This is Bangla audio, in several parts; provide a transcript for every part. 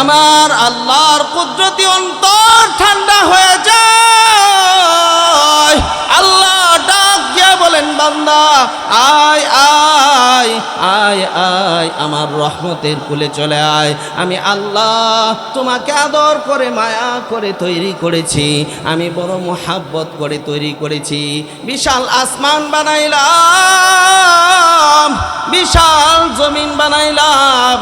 আমার আল্লাহর কুদরতি অন্তর ঠান্ডা হয়ে যায়। আল্লাহ ডাক দিয়ে বলেন, বান্দা আয় আয় আয় আয়, আমার রহমতের কুলে চলে আয়। আমি আল্লাহ তোমাকে আদর করে মায়া করে তৈরি করেছি, আমি বড় মোহাব্বত করে তৈরি করেছি। বিশাল আসমান বানাইলাম, বিশাল জমিন বানাইলাম।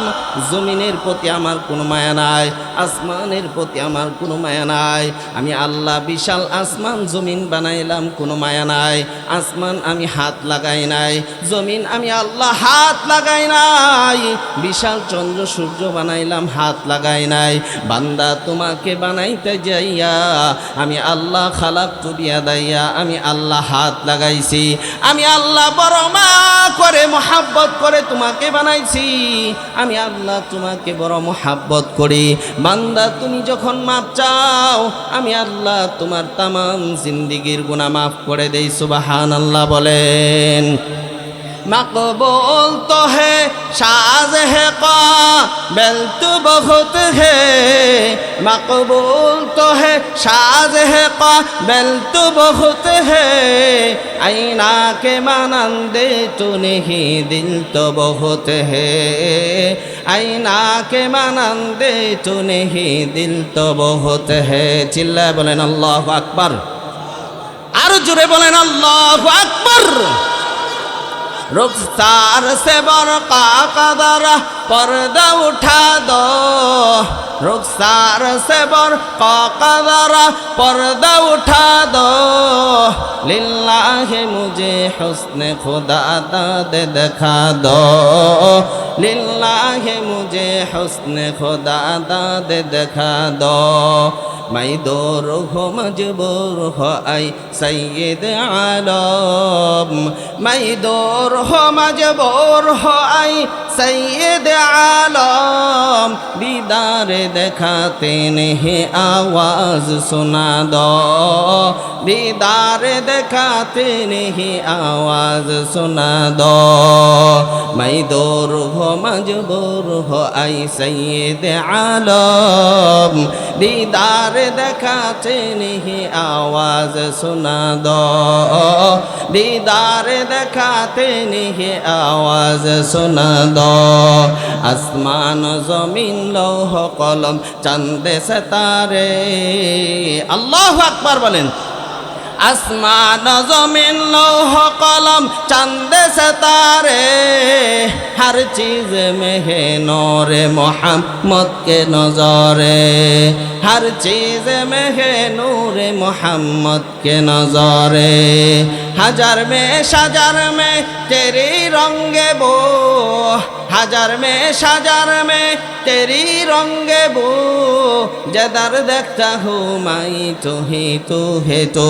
জমিনের প্রতি আমার কোনো মায়া নাই, আসমানের প্রতি আমার কোনো মায়া নাই। আমি আল্লাহ বিশাল আসমান জমিন বানাইলাম, কোনো মায়া নাই। আসমান আমি হাত লাগাই নাই, জমিন আমি আল্লাহ হাত লাগাই নাই। বিশাল চন্দ্র সূর্য বানাইলাম, হাত লাগাই নাই। বান্দা তোমাকে বানাইতে যাইয়া আমি আল্লাহ খালাকতু বিয়াদাইয়া, আমি আল্লাহ হাত লাগাইছি। আমি আল্লাহ বড় মা করে মোহাব্বত করে তোমাকে বানাইছি। আমি আল্লাহ তোমাকে বড় মোহাব্বত করি। বান্দা তুমি যখন মাপ চাও, আমি আল্লাহ তোমার তামাম জিন্দিগির গুনাহ মাফ করে দেই। সুবহানাল্লাহ বলেন। मकबूल तो है साज है काबिल तो बहुत है, मकबूल तो है साज है काबिल तो बहुत है, आईना के मानंदे तो नहीं दिल तो बहुत है, आईना के मानंदे तो नहीं दिल तो बहुत है। चिल्ला बोलें अल्लाहु अकबर, आरो जोरे बोलें अल्लाहु अकबर। रुखसार से बरक़ा कदरा पर्दा उठा दो, रुखसार से बरक़ा कदरा पर्दा उठा दो, लिल्लाहि मुझे हुस्न खुदा दाद दिखा दो, लिल्लाहि मुझे हुस्न खुदा दाद दिखा दो। मैं दूर हो मजबूर हो आई सैयद आलम, मैं दूर हो मजबूर हो आई सैयद आलम, दीदार दिखाते नहीं आवाज़ सुना दो, दीदार दिखाते नहीं आवाज़ सुना दो। मैं दूर हो मजबूर हो आई सैयद आलम, दीदार दिखाते नहीं आवाज़ सुना दो, दीदार दिखाते नहीं आवाज़ सुना दो। आसमान ज़मीन लौह कलम चंद सितारे, अल्लाहु अकबर बोलें। आसमान ज़मीन लौह कलम चंद सितारे, हर चीज़ में है नूर मोहम्मद के नज़ारे, हर चीज़ में है नूर मोहम्मद के नज़ारे। हजार में शजर में तेरी रंगे बो, हजार में शजर में तेरी रंगे बो, जदर देखता हूँ मैं तू ही तू है तो,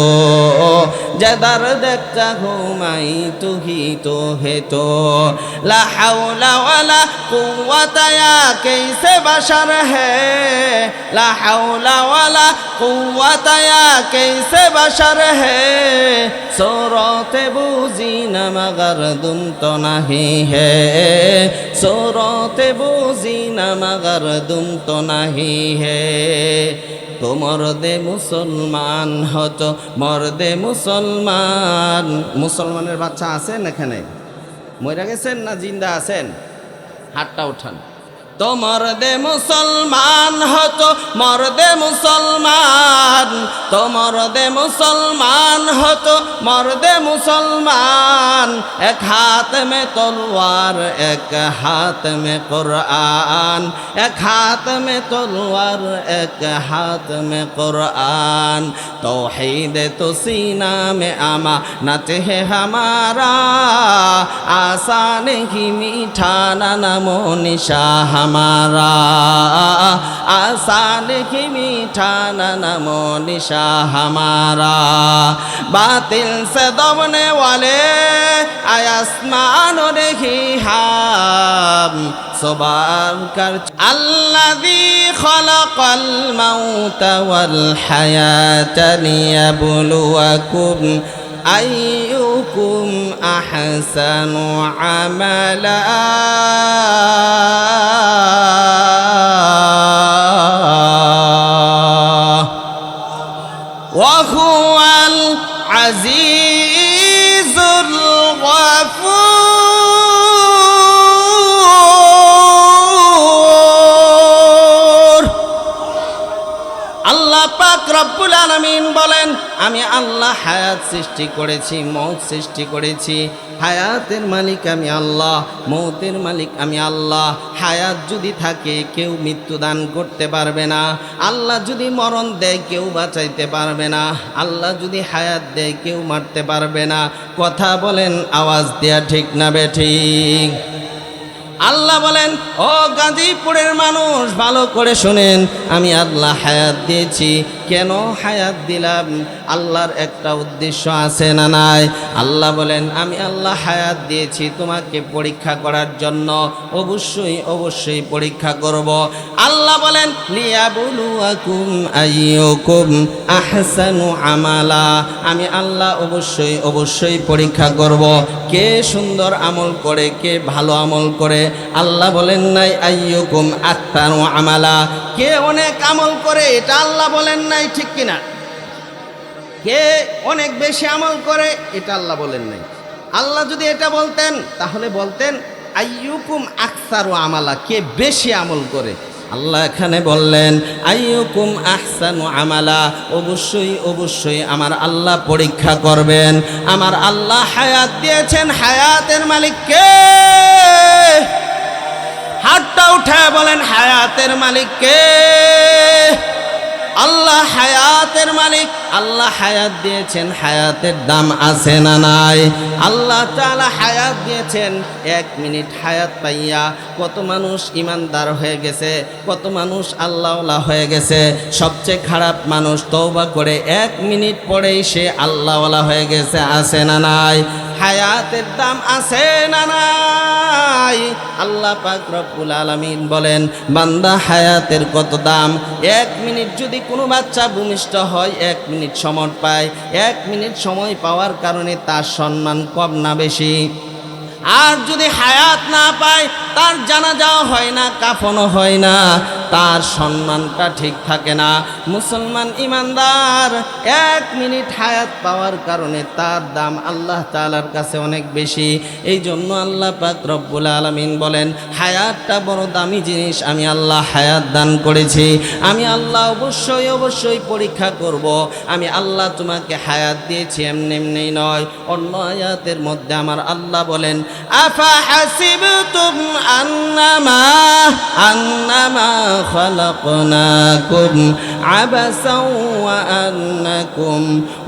जदर देखता हूँ मैं तू ही तो है तो। ला हौला वला कुव्वत या कैसे बशर है, ला हौला वला कुव्वत या कैसे बशर है, सूरत बूझी न मगर तुम तो नहीं है, सूरत बूझी न मगर तुम तो नहीं है। तो मर्दे मुसलमान हो तो मर्दे मुसलमान, मुसलमाনের বাচ্চা আছেন এখানে? মরে গেছেন না জিন্দা আছেন? হাতটা উঠান। तो मर्दे मुसलमान हो तो मर्दे मुसलमान, तो मर्दे मुसलमान हो तो मर्दे मुसलमान, एक हाथ में तलवार एक हाथ में कुरान, एक हाथ में तलवार एक हाथ में कुरान। तौहीद तो सीना में अमानत है हमारा, आसान ही मीठा नामो निशा हमारा, आसान ही मीठा नामो निशा हमारा। बातिल से दबने वाले आसमान नहीं हम सुबान कर। अल्लज़ी खलक़ल मौत वल हयात लियब्लुवकुम अय्युकुम अहसनु अमला। আজিজুল গফুর। আল্লাহ পাক রব্বুল আলামিন বলেন, আমি আল্লাহ হায়াত সৃষ্টি করেছি, মৌত সৃষ্টি করেছি। হায়াতের মালিক আমি আল্লাহ, মৌতের মালিক আমি আল্লাহ। হায়াত যদি থাকে কেউ মৃত্যু দান করতে পারবে না, আল্লাহ যদি মরণ দেয় কেউ বাঁচাইতে পারবে না, আল্লাহ যদি হায়াত দেয় কেউ মারতে পারবে না। কথা বলেন আওয়াজ দেয়া ঠিক না বেঠিক? আল্লাহ বলেন, ও গাজীপুরের মানুষ ভালো করে শোনেন, আমি আল্লাহ হায়াত দিয়েছি। কেন হায়াত দিলাম? আল্লাহর একটা উদ্দেশ্য আছে না নাই? আল্লাহ বলেন, আমি আল্লাহ হায়াত দিয়েছি তোমাকে পরীক্ষা করার জন্য। অবশ্যই অবশ্যই পরীক্ষা করব। আল্লাহ বলেন, লিয়াবলুয়াকুম আইয়ুকুম আহসানু আমালা। আমি আল্লাহ অবশ্যই অবশ্যই পরীক্ষা করব কে সুন্দর আমল করে, কে ভালো আমল করে। আল্লাহ বলেন নাই আইয়ুকুম আকতারু আমালা, কে অনেক আমল করে, এটা আল্লাহ বলেন নাই, ঠিক কিনা? কে অনেক বেশি আমল করে, এটা আল্লাহ বলেন নাই। আল্লাহ যদি এটা বলতেন তাহলে বলতেন আইয়ুকুম আকসারু আমালা, কে বেশি আমল করে। আল্লাহ এখানে বললেন আইয়ুকুম আহসানু আমালা, অবশ্যই অবশ্যই আমার আল্লাহ পরীক্ষা করবেন। আমার আল্লাহ হায়াত দিয়েছেন, হায়াতের মালিক কে? হাতটা উঠায় বলেন, হায়াতের মালিক কে? আল্লাহ হায়াতের মালিক। আল্লাহ হায়াত দিয়েছেন, হায়াতের দাম আছে না নাই? আল্লাহ তাআলা হায়াত দিয়েছেন। 1 মিনিট হায়াত পাইয়া কত মানুষ ইমানদার হয়ে গেছে, কত মানুষ আল্লাহওয়ালা হয়ে গেছে। সবচেয়ে খারাপ মানুষ তওবা করে 1 মিনিট পরেই সে আল্লাহওয়ালা হয়ে গেছে, আছে না নাই? হায়াতের দাম আছে না নাই? আল্লাহ পাক রব্বুল আলামিন বলেন, বান্দা হায়াতের কত দাম। 1 মিনিট যদি কোনো বাচ্চা ভূমিষ্ঠ হয়, 1 মিনিট সময় পায়, 1 মিনিট সময় পাওয়ার কারণে তার সম্মান কম না বেশি? আর যদি হায়াত না পায়, তার জানাজাও হয় না, কাফনও হয় না, তার সম্মানটা ঠিক থাকে না। মুসলমান ইমানদার 1 মিনিট হায়াত পাওয়ার কারণে তার দাম আল্লাহ তাআলার কাছে অনেক বেশি। এই জন্য আল্লাহ পাক রব্বুল আলামিন বলেন, হায়াতটা বড় দামি জিনিস, আমি আল্লাহ হায়াত দান করেছি। আমি আল্লাহ অবশ্যই অবশ্যই পরীক্ষা করব। আমি আল্লাহ তোমাকে হায়াত দিয়েছি এমনি এমনি নয়। অন্য আয়াতের মধ্যে আমার আল্লাহ বলেন, আফা হাসিবতুম আন্নামা খালাকনাকুম আবাসাও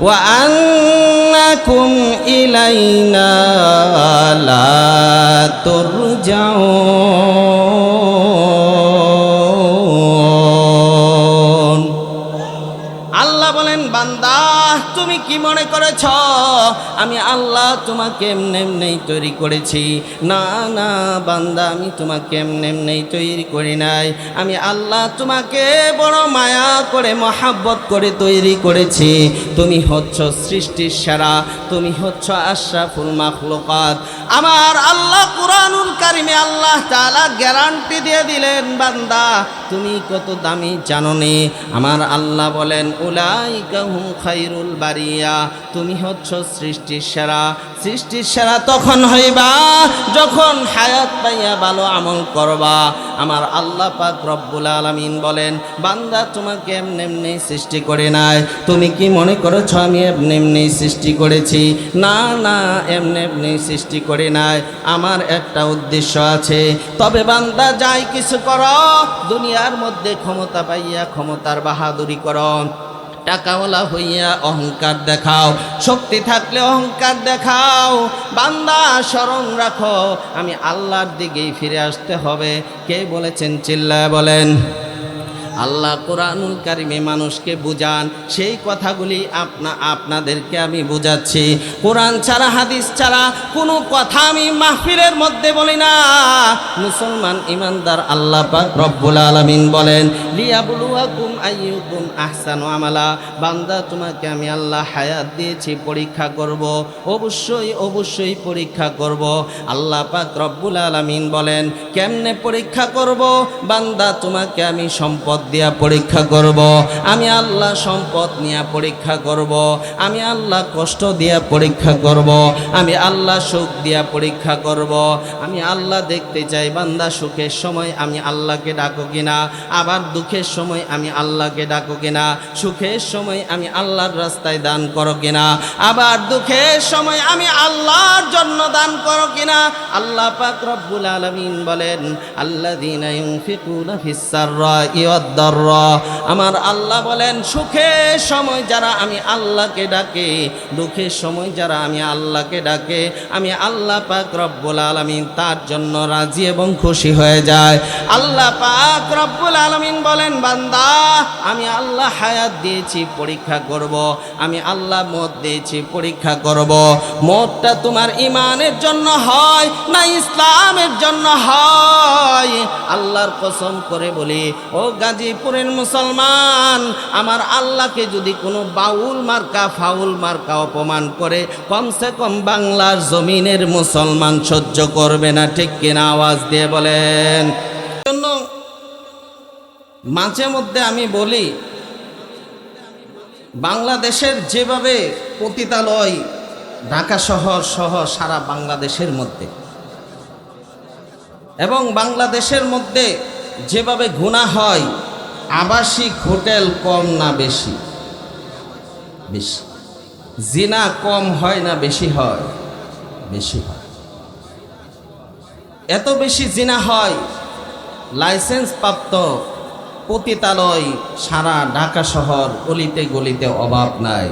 ওয়া আন্নাকুম ইলাইনা লা তুরজাউন। আল্লাহ বলেন, বান্দা তুমি কি মনে করেছ আমি আল্লাহ তোমাকে এমনি এমনি তৈরি করেছি? না না বান্দা, আমি তোমাকে এমনি এমনি তৈরি করি নাই। আমি আল্লাহ তোমাকে বড় মায়া করে, মহাব্বত করে তৈরি করেছি। তুমি হচ্ছ সৃষ্টির সেরা, তুমি হচ্ছ আশরাফুল মাখলুকাত। আমার আল্লাহ কুরআনুল কারিমে আল্লাহ তাআলা গ্যারান্টি দিয়ে দিলেন, বান্দা তুমি কত দামি জানো নি? আমার আল্লাহ বলেন, উলাইকা হুম খায়রুল বারিয়া, তুমি হচ্ছ সৃষ্টির সেরা। সৃষ্টির সেরা তখন হইবা যখন হায়াত পাইয়া ভালো আমল করবা। আমার আল্লাহ পাক রব্বুল আলামিন বলেন, বান্দা তোমাকে এমনি এমনি সৃষ্টি করে নাই। তুমি কি মনে করেছ আমি এমনি এমনি সৃষ্টি করেছি? না না, এমনি এমনি সৃষ্টি করে নাই, আমার একটা উদ্দেশ্য আছে। তবে বান্দা যাই কিছু করো, দুনিয়ার মধ্যে ক্ষমতা পাইয়া ক্ষমতার বাহাদুরি করো, টাকাওয়ালা হইয়া অহংকার দেখাও, শক্তি থাকলে অহংকার দেখাও, বান্দা স্মরণ রাখো আমি আল্লাহর দিকেই ফিরে আসতে হবে। কে বলেছেন? চিল্লায় বলেন। আল্লাহ কোরআনুল কারিমে মানুষকে বুঝান, সেই কথাগুলি আপনাদেরকে আমি বুঝাচ্ছি। কোরআন ছাড়া, হাদিস ছাড়া কোনো কথা আমি মাহফিলের মধ্যে বলি না। মুসলমান ইমানদার আল্লাহ পাক রব্বুল আলামিন বলেন, লিয়াবলুয়াকুম আইয়ুকুম আহসানু আমালা। বান্দা তোমাকে আমি আল্লাহ হায়াত দিয়েছি, পরীক্ষা করব, অবশ্যই অবশ্যই পরীক্ষা করব। আল্লাহ পাক রব্বুল আলামিন বলেন, কেমনে পরীক্ষা করব? বান্দা তোমাকে আমি সম্পদ দিয়া পরীক্ষা করব, আমি আল্লাহ সম্পদ নিয়ে পরীক্ষা করব, আমি আল্লাহ কষ্ট দিয়া পরীক্ষা করব, আমি আল্লাহ সুখ দিয়া পরীক্ষা করব। আমি আল্লাহ দেখতে চাই বান্দা সুখের সময় আমি আল্লাহকে ডাকো কিনা, আবার দুঃখের সময় আমি আল্লাহকে ডাকো কিনা, সুখের সময় আমি আল্লাহর রাস্তায় দান করো কিনা, আবার দুঃখের সময় আমি আল্লাহর জন্য দান করো কিনা। আল্লাহ পাক রব্বুল আলামিন বলেন, আল্লাযীনা ইউনফিকুনা ফিস সাররাই ওয়াদ দাররা, আমার আল্লাহ বলেন সুখের সময় যারা আমি আল্লাহকে ডাকে, দুঃখের সময় যারা আমি আল্লাহকে ডাকে, আমি আল্লাহ পাক রব্বুল আলামিন তার জন্য রাজি এবং খুশি হয়ে যায়। আল্লাহ পাক রব্বুল আলামিন বলেন, বান্দা আমি আল্লাহ হায়াত দিয়েছি পরীক্ষা করব, আমি আল্লাহ মত দিয়েছি পরীক্ষা করব। মতটা তোমার ইমানের জন্য হয় না ইসলামের জন্য হয়? আল্লাহর কসম করে বলি, ও গাজীপুরের মুসলমান, আমার আল্লাহকে যদি কোনো বাউল মার্কা ফাউল মার্কা অপমান করে, কমসে কম বাংলার জমিনের মুসলমান সহ্য করবে না, ঠিক কিনা? আওয়াজ দিয়ে বলেন। জন্য মাঝে মধ্যে আমি বলি, বাংলাদেশের যেভাবে পতিতালয় ঢাকা শহর সহ সারা বাংলাদেশের মধ্যে, এবং বাংলাদেশের মধ্যে যেভাবে গুনাহ হয়, আবাসিক হোটেল কম না বেশি? বেশি। জিনা কম হয় না বেশি হয়? বেশি হয়। এত বেশি জিনা হয়, লাইসেন্স প্রাপ্ত পতিতালয় সারা ঢাকা শহর অলিতে গলিতে অভাব নাই।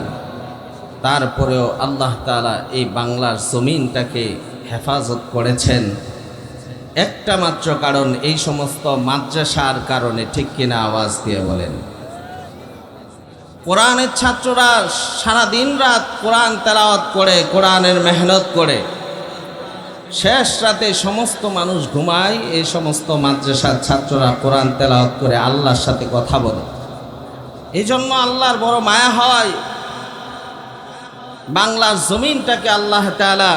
তারপরেও আল্লাহ তাআলা এই বাংলার জমিনটাকে হেফাজত করেছেন একটা মাত্র কারণ, এই সমস্ত মাদ্রাসার কারণে, ঠিক কিনা? আওয়াজ দিয়ে বলেন। কোরআনের ছাত্ররা সারা দিন রাত কোরআন তেলাওয়াত করে, কোরআনের মেহনত করে, শেষ রাতে সমস্ত মানুষ ঘুমায়, এই সমস্ত মাদ্রাসার ছাত্ররা কোরআন তেলাওয়াত করে আল্লাহর সাথে কথা বলে। এই জন্য আল্লাহর বড় মায়া হয়, বাংলার জমিনটাকে আল্লাহ তাআলা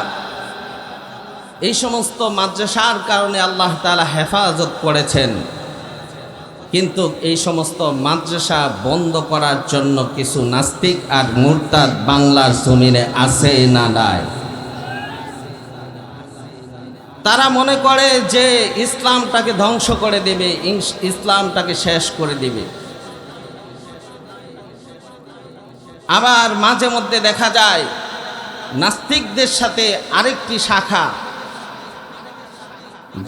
এই সমস্ত মাদ্রাসার কারণে আল্লাহ তাআলা হেফাজত করেছেন। কিন্তু এই সমস্ত মাদ্রাসা বন্ধ করার জন্য কিছু নাস্তিক আর মুরতাদ বাংলার জমিনে আছে না নাই? তারা মনে করে যে ইসলামটাকে ধ্বংস করে দেবে, ইসলামটাকে শেষ করে দেবে। আবার মাঝে মধ্যে দেখা যায় নাস্তিকদের সাথে আরেকটি শাখা,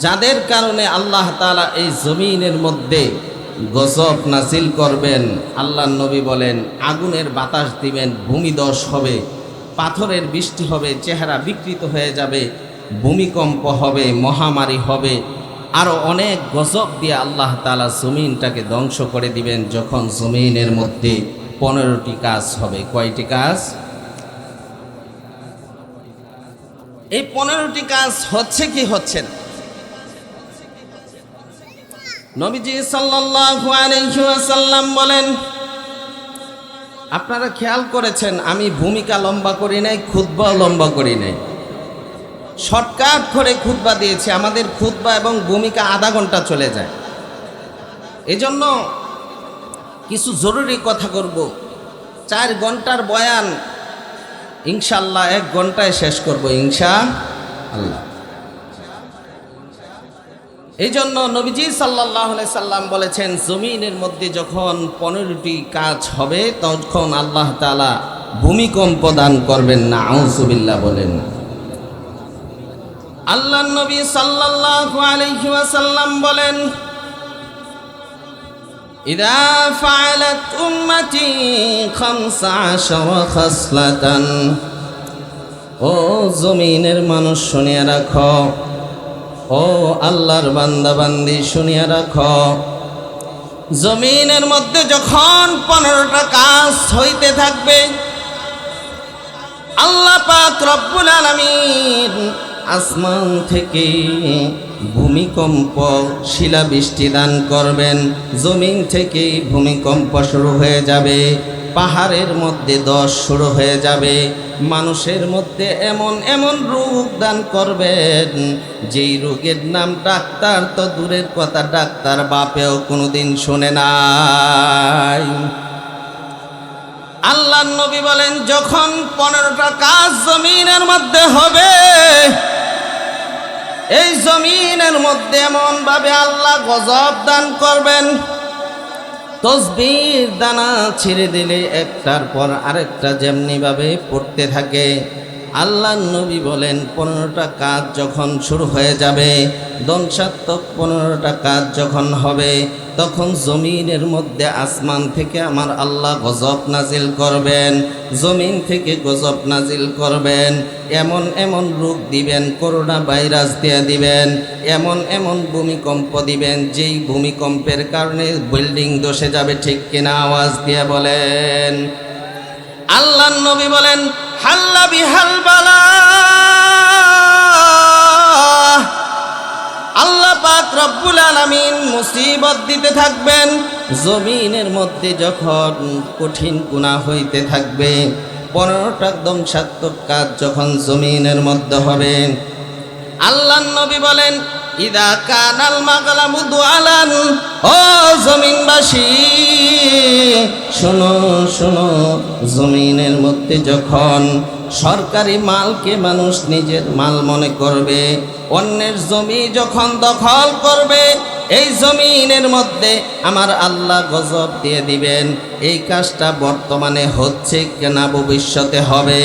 যাদের কারণে আল্লাহ তাআলা এই জমিনের মধ্যে গজব নাজিল করবেন। আল্লাহর নবী বলেন, আগুনের বাতাস দিবেন, ভূমিধস হবে, পাথরের বৃষ্টি হবে, চেহারা বিকৃত হয়ে যাবে, ভূমিকম্প হবে, মহামারী হবে, আরও অনেক গজব দিয়ে আল্লাহ তাআলা জমিনটাকে ধ্বংস করে দিবেন। যখন জমিনের মধ্যে 15টি কাজ হবে। কয়টি কাজ? এই 15টি কাজ হচ্ছে কি হচ্ছে না? নবীজি সাল্লাল্লাহু আলাইহি ওয়াসাল্লাম বলেন, আপনারা খেয়াল করেছেন আমি ভূমিকা লম্বা করি নাই, খুতবা লম্বা করি নাই, শর্টকাট করে খুতবা দিয়েছি। আমাদের খুতবা এবং ভূমিকা আধা ঘন্টা চলে যায়। এজন্য কিছু জরুরি কথা করব। 4 ঘন্টার বয়ান ইনশাআল্লাহ 1 ঘন্টায় শেষ করব ইনশাআল্লাহ। এই জন্য নবীজি সাল্লাল্লাহু আলাইহি সাল্লাম বলেছেন, জমিনের মধ্যে যখন 15টি কাজ হবে তখন আল্লাহ তাআলা ভূমিকম্প দান করবেন না। আউযুবিল্লাহ বলেন। আল্লাহর নবী সাল্লাল্লাহু আলাইহি ওয়াসাল্লাম বলেন, ইযা ফাআলাত উম্মতি 15 খাসলাতান, ও জমিনের মানুষ শুনিয়া রাখো, ও আল্লাহর বান্দা বান্দি শুনিয়া রাখো, জমিনের মধ্যে যখন 15টা কাজ হইতে থাকবে, আল্লাহ পাক রব্বুল আলামিন আসমান থেকে ভূমিকম্প শিলাবৃষ্টি দান করবেন। জমিন থেকে ভূমিকম্প শুরু হয়ে যাবে। পাহাড়ের মধ্যে দশ শুরু হয়ে যাবে। মানুষের মধ্যে এমন এমন রোগ দান করবেন, যেই রোগের নাম ডাক্তার তো দূরের কথা, ডাক্তার বাপেও কোনোদিন শোনে নাই। আল্লাহর নবী বলেন, যখন 15টা কাজ জমিনের মধ্যে হবে, এই জমিনের মধ্যে এমন ভাবে আল্লাহ গজব দান করবেন, তসবির দানা ছেড়ে দিলে একটার পর আরেকটা যেমনি ভাবে পড়তে থাকে। আল্লাহর নবী বলেন, 15টা কাজ যখন শুরু হয়ে যাবে, ধ্বংসাত্মক 15টা কাজ যখন হবে, তখন জমিনের মধ্যে আসমান থেকে আমার আল্লাহ গজব নাজিল করবেন, জমিন থেকে গজব নাজিল করবেন। এমন এমন রোগ দিবেন, করোনা ভাইরাস দিয়ে দিবেন, এমন এমন ভূমিকম্প দিবেন, যেই ভূমিকম্পের কারণে বিল্ডিং ধসে যাবে। ঠিক কিনা? আওয়াজ দিয়ে বলেন। আল্লাহর নবী বলেন, হাল্লা বিহাল বালা, আল্লাহ পাক রব্বুল আলামিন মুসিবত দিতে থাকবেন। জমিনের মধ্যে যখন কঠিন গুনাহ হইতে থাকবে, 15টা ধ্বংসাত্মক কাজ যখন জমিনের মধ্যে হবে, আল্লাহর নবী বলেন, ইদা কানাল মাগলামু দুআলান, ও জমিনবাসী শোনো শোনো, জমিনের মধ্যে যখন সরকারি মালকে মানুষ নিজের মাল মনে করবে, অন্যের জমি যখন দখল করবে, এই জমিনের মধ্যে আমার আল্লাহ গজব দিয়ে দিবেন। এই কাজটা বর্তমানে হচ্ছে কিনা ভবিষ্যতে হবে?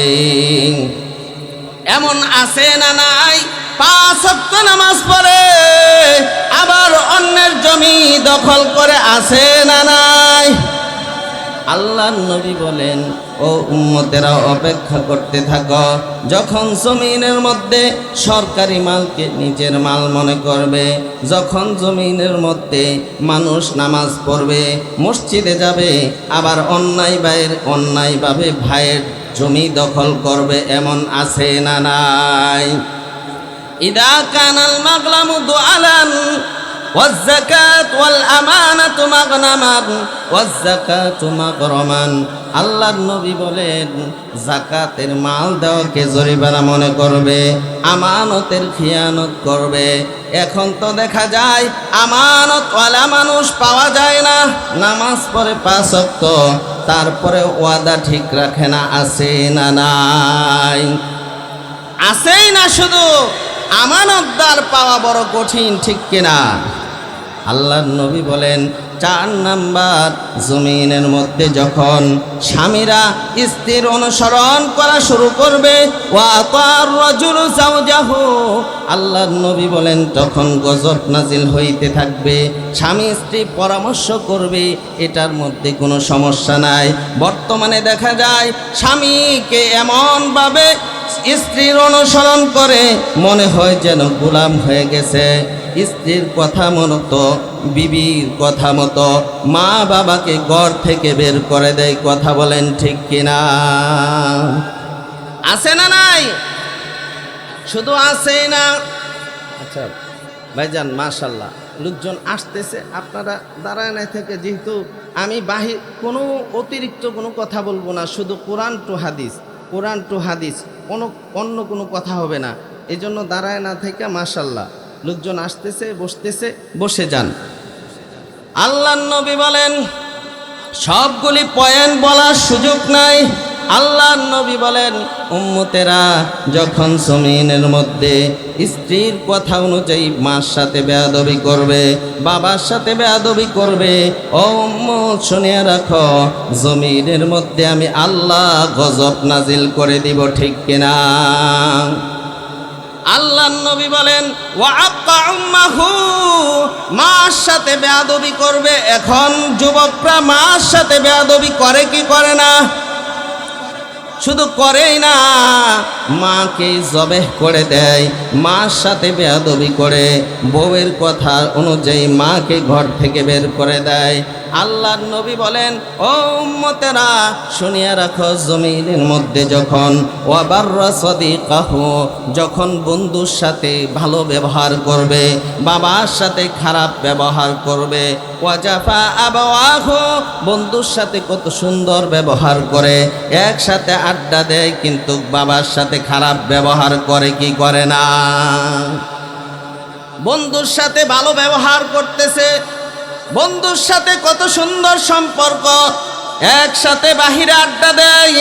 এমন আছে না নাই? 5 ওয়াক্ত নামাজ পড়ে আবার অন্যের জমি দখল করে, আছে না নাই? আল্লাহর নবী বলেন, ও উম্মতেরা অপেক্ষা করতে থাকো, যখন জমিনের মধ্যে সরকারি মালকে নিজের মাল মনে করবে, যখন জমিনের মধ্যে মানুষ নামাজ পড়বে, মসজিদে যাবে, আবার অন্যায়ভাবে ভাইয়ের জমি দখল করবে, এমন আছে না নাই? ইদা কানাল মাগলামু দুআলান ওয়াজ-যাকাত ওয়াল আমানাতু মাগনামান ওয়াজ-যাকাতু মাগরামান। আল্লাহর নবী বলেন, যাকাতের মাল দেওয়াকে জরিমানা মনে করবে, আমানতের খিয়ানত করবে। এখন তো দেখা যায় আমানতওয়ালা মানুষ পাওয়া যায় না, নামাজ পড়ে 5 ওয়াক্ত, তারপরে ওয়াদা ঠিক রাখে না, আছে না নাই? আছেই না, শুধু আমানতদার পাওয়া বড় কঠিন। ঠিক কিনা? আল্লাহর নবী বলেন, 4 নাম্বার, জমিনের মধ্যে যখন স্বামীরা স্ত্রীর অনুসরণ করা শুরু করবে, ওয়াতার রাজুলু যাওজাহু, আল্লাহর নবী বলেন, তখন গজব নাজিল হইতে থাকবে। স্বামী স্ত্রী পরামর্শ করবে, এটার মধ্যে কোনো সমস্যা নাই। বর্তমানে দেখা যায় স্বামীকে এমনভাবে স্ত্রীর অনুসরণ করে, মনে হয় যেন গোলাম হয়ে গেছে। স্ত্রীর কথা মতো, বিবির কথা মতো মা বাবাকে ঘর থেকে বের করে দেয়। কথা বলেন ঠিক কিনা? আছে না নাই? শুধু আছেই না। আচ্ছা ভাইজান, মাশাআল্লাহ, লোকজন আসতেছে, আপনারা দাঁড়ায় না থেকে, যেহেতু আমি কোনো অতিরিক্ত কোনো কথা বলবো না, শুধু কোরআন টু হাদিস, কোরআন টু হাদিস, অন্য কোনো কথা হবে না। এই জন্য দাঁড়ায় না থেকে, মাশাআল্লাহ, লোকজন আসতেছে, বসতেছে, বসে যান। আল্লাহর নবী বলেন, সবগুলি পয়েন্ট বলার সুযোগ নাই। আল্লাহর নবী বলেন, উম্মতেরা যখন জমিনের মধ্যে স্ত্রীর কথা অনুযায়ী মার সাথে বেয়াদবি করবে, বাবার সাথে বেয়াদবি করবে, ও উম্মত শুনিয়া রাখো, জমিনের মধ্যে আমি আল্লাহ গজব নাজিল করে দিব। ঠিক কিনা? আল্লাহর নবী বলেন, ওয়া আক্কা উম্মাহু, মার সাথে বেয়াদবি করবে। এখন যুবকরা মার সাথে বেয়াদবি করে কি করে না? শুধু করেই না, মাকে জবেহ করে দেয়, মার সাথে বেয়াদবি করে, বউয়ের কথা অনুযায়ী মাকে ঘর থেকে বের করে দেয়। আল্লাহর নবী বলেন, ও উম্মতেরা শুনিয়া রাখো, জমিনের মধ্যে যখন ওয়াবাররা সাদিকাহু, যখন বন্ধুর সাথে ভালো ব্যবহার করবে, বাবার সাথে খারাপ ব্যবহার করবে, ওয়াজাফা আবাওয়াহু, বন্ধুর সাথে কত সুন্দর ব্যবহার করে, একসাথে আড্ডা দেয়, কিন্তু বাবার সাথে খারাপ ব্যবহার করে কি করে না? বন্ধুর সাথে ভালো ব্যবহার করতেছে, বন্ধুর সাথে কত সুন্দর সম্পর্ক, একসাথে বাহিরে আড্ডা দেয়,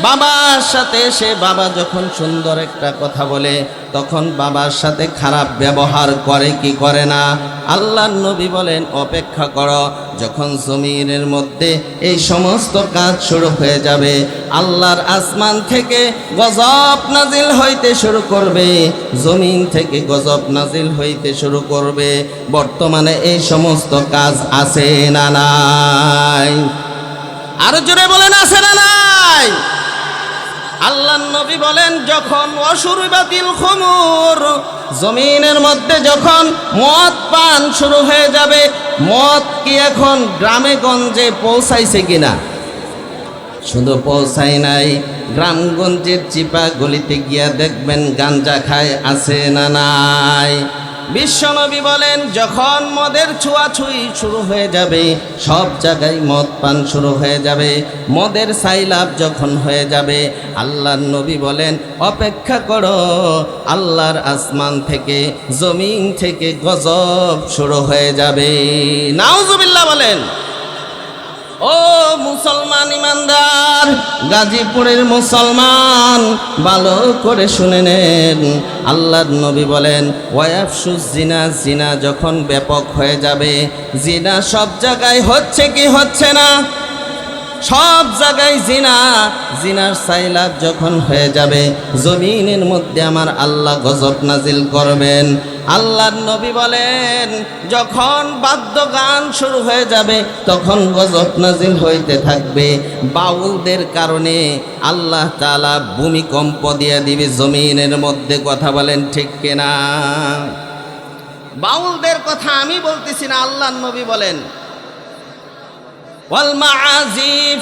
বাবার সাথে সে বাবা যখন সুন্দর একটা কথা বলে তখন বাবার সাথে খারাপ ব্যবহার করে কি করে না? আল্লাহর নবী বলেন, অপেক্ষা করো, যখন জমিনের মধ্যে এই সমস্ত কাজ শুরু হয়ে যাবে, আল্লাহর আসমান থেকে গজব নাজিল হইতে শুরু করবে, জমিন থেকে গজব নাজিল হইতে শুরু করবে। বর্তমানে এই সমস্ত কাজ আছে না নাই? আরো জোরে বলেন, আছে না নাই? আল্লাহর নবী বলেন, যখন অশুরবাতিল খুমুর, জমিনের মধ্যে যখন মদ পান শুরু হয়ে যাবে, মদ কি এখন গ্রামে গঞ্জে পৌঁছাইছে কিনা? শুধু পৌঁছাই নাই, গ্রামগঞ্জের চিপা গলিতে গিয়া দেখবেন গাঞ্জা খায়, আছে না নাই? বিশ্বনবী বলেন, যখন মদের ছোঁয়াছুঁই শুরু হয়ে যাবে, সব জায়গায় মদ পান শুরু হয়ে যাবে, মদের সাইলাভ যখন হয়ে যাবে, আল্লাহর নবী বলেন, অপেক্ষা করো, আল্লাহর আসমান থেকে জমিন থেকে গজব শুরু হয়ে যাবে। নাউজুবিল্লাহ বলেন। ও মুসলমান ইমানদার, গাজীপুরের মুসলমান, ভালো করে শুনে নেন, আল্লাহর নবী বলেন, ওয়ায়াফশুজ জিনা, জিনা যখন ব্যাপক হয়ে যাবে, জিনা সব জায়গায় হচ্ছে কি হচ্ছে না? সব জায়গায় জিনা, জিনার সাইলাব যখন হয়ে যাবে, জমিনের মধ্যে আমার আল্লাহ গজব নাজিল করবেন। আল্লাহর নবী বলেন, যখন বাদ্য গান শুরু হয়ে যাবে, তখন গজব নাজিল হইতে থাকবে। বাউলদের কারণে আল্লাহ তাআলা ভূমিকম্প দিয়ে দিবে জমিনের মধ্যে। কথা বলেন ঠিক কিনা? বাউলদের কথা আমি বলতেছি না, আল্লাহর নবী বলেন, ওয়াল মাআজিফ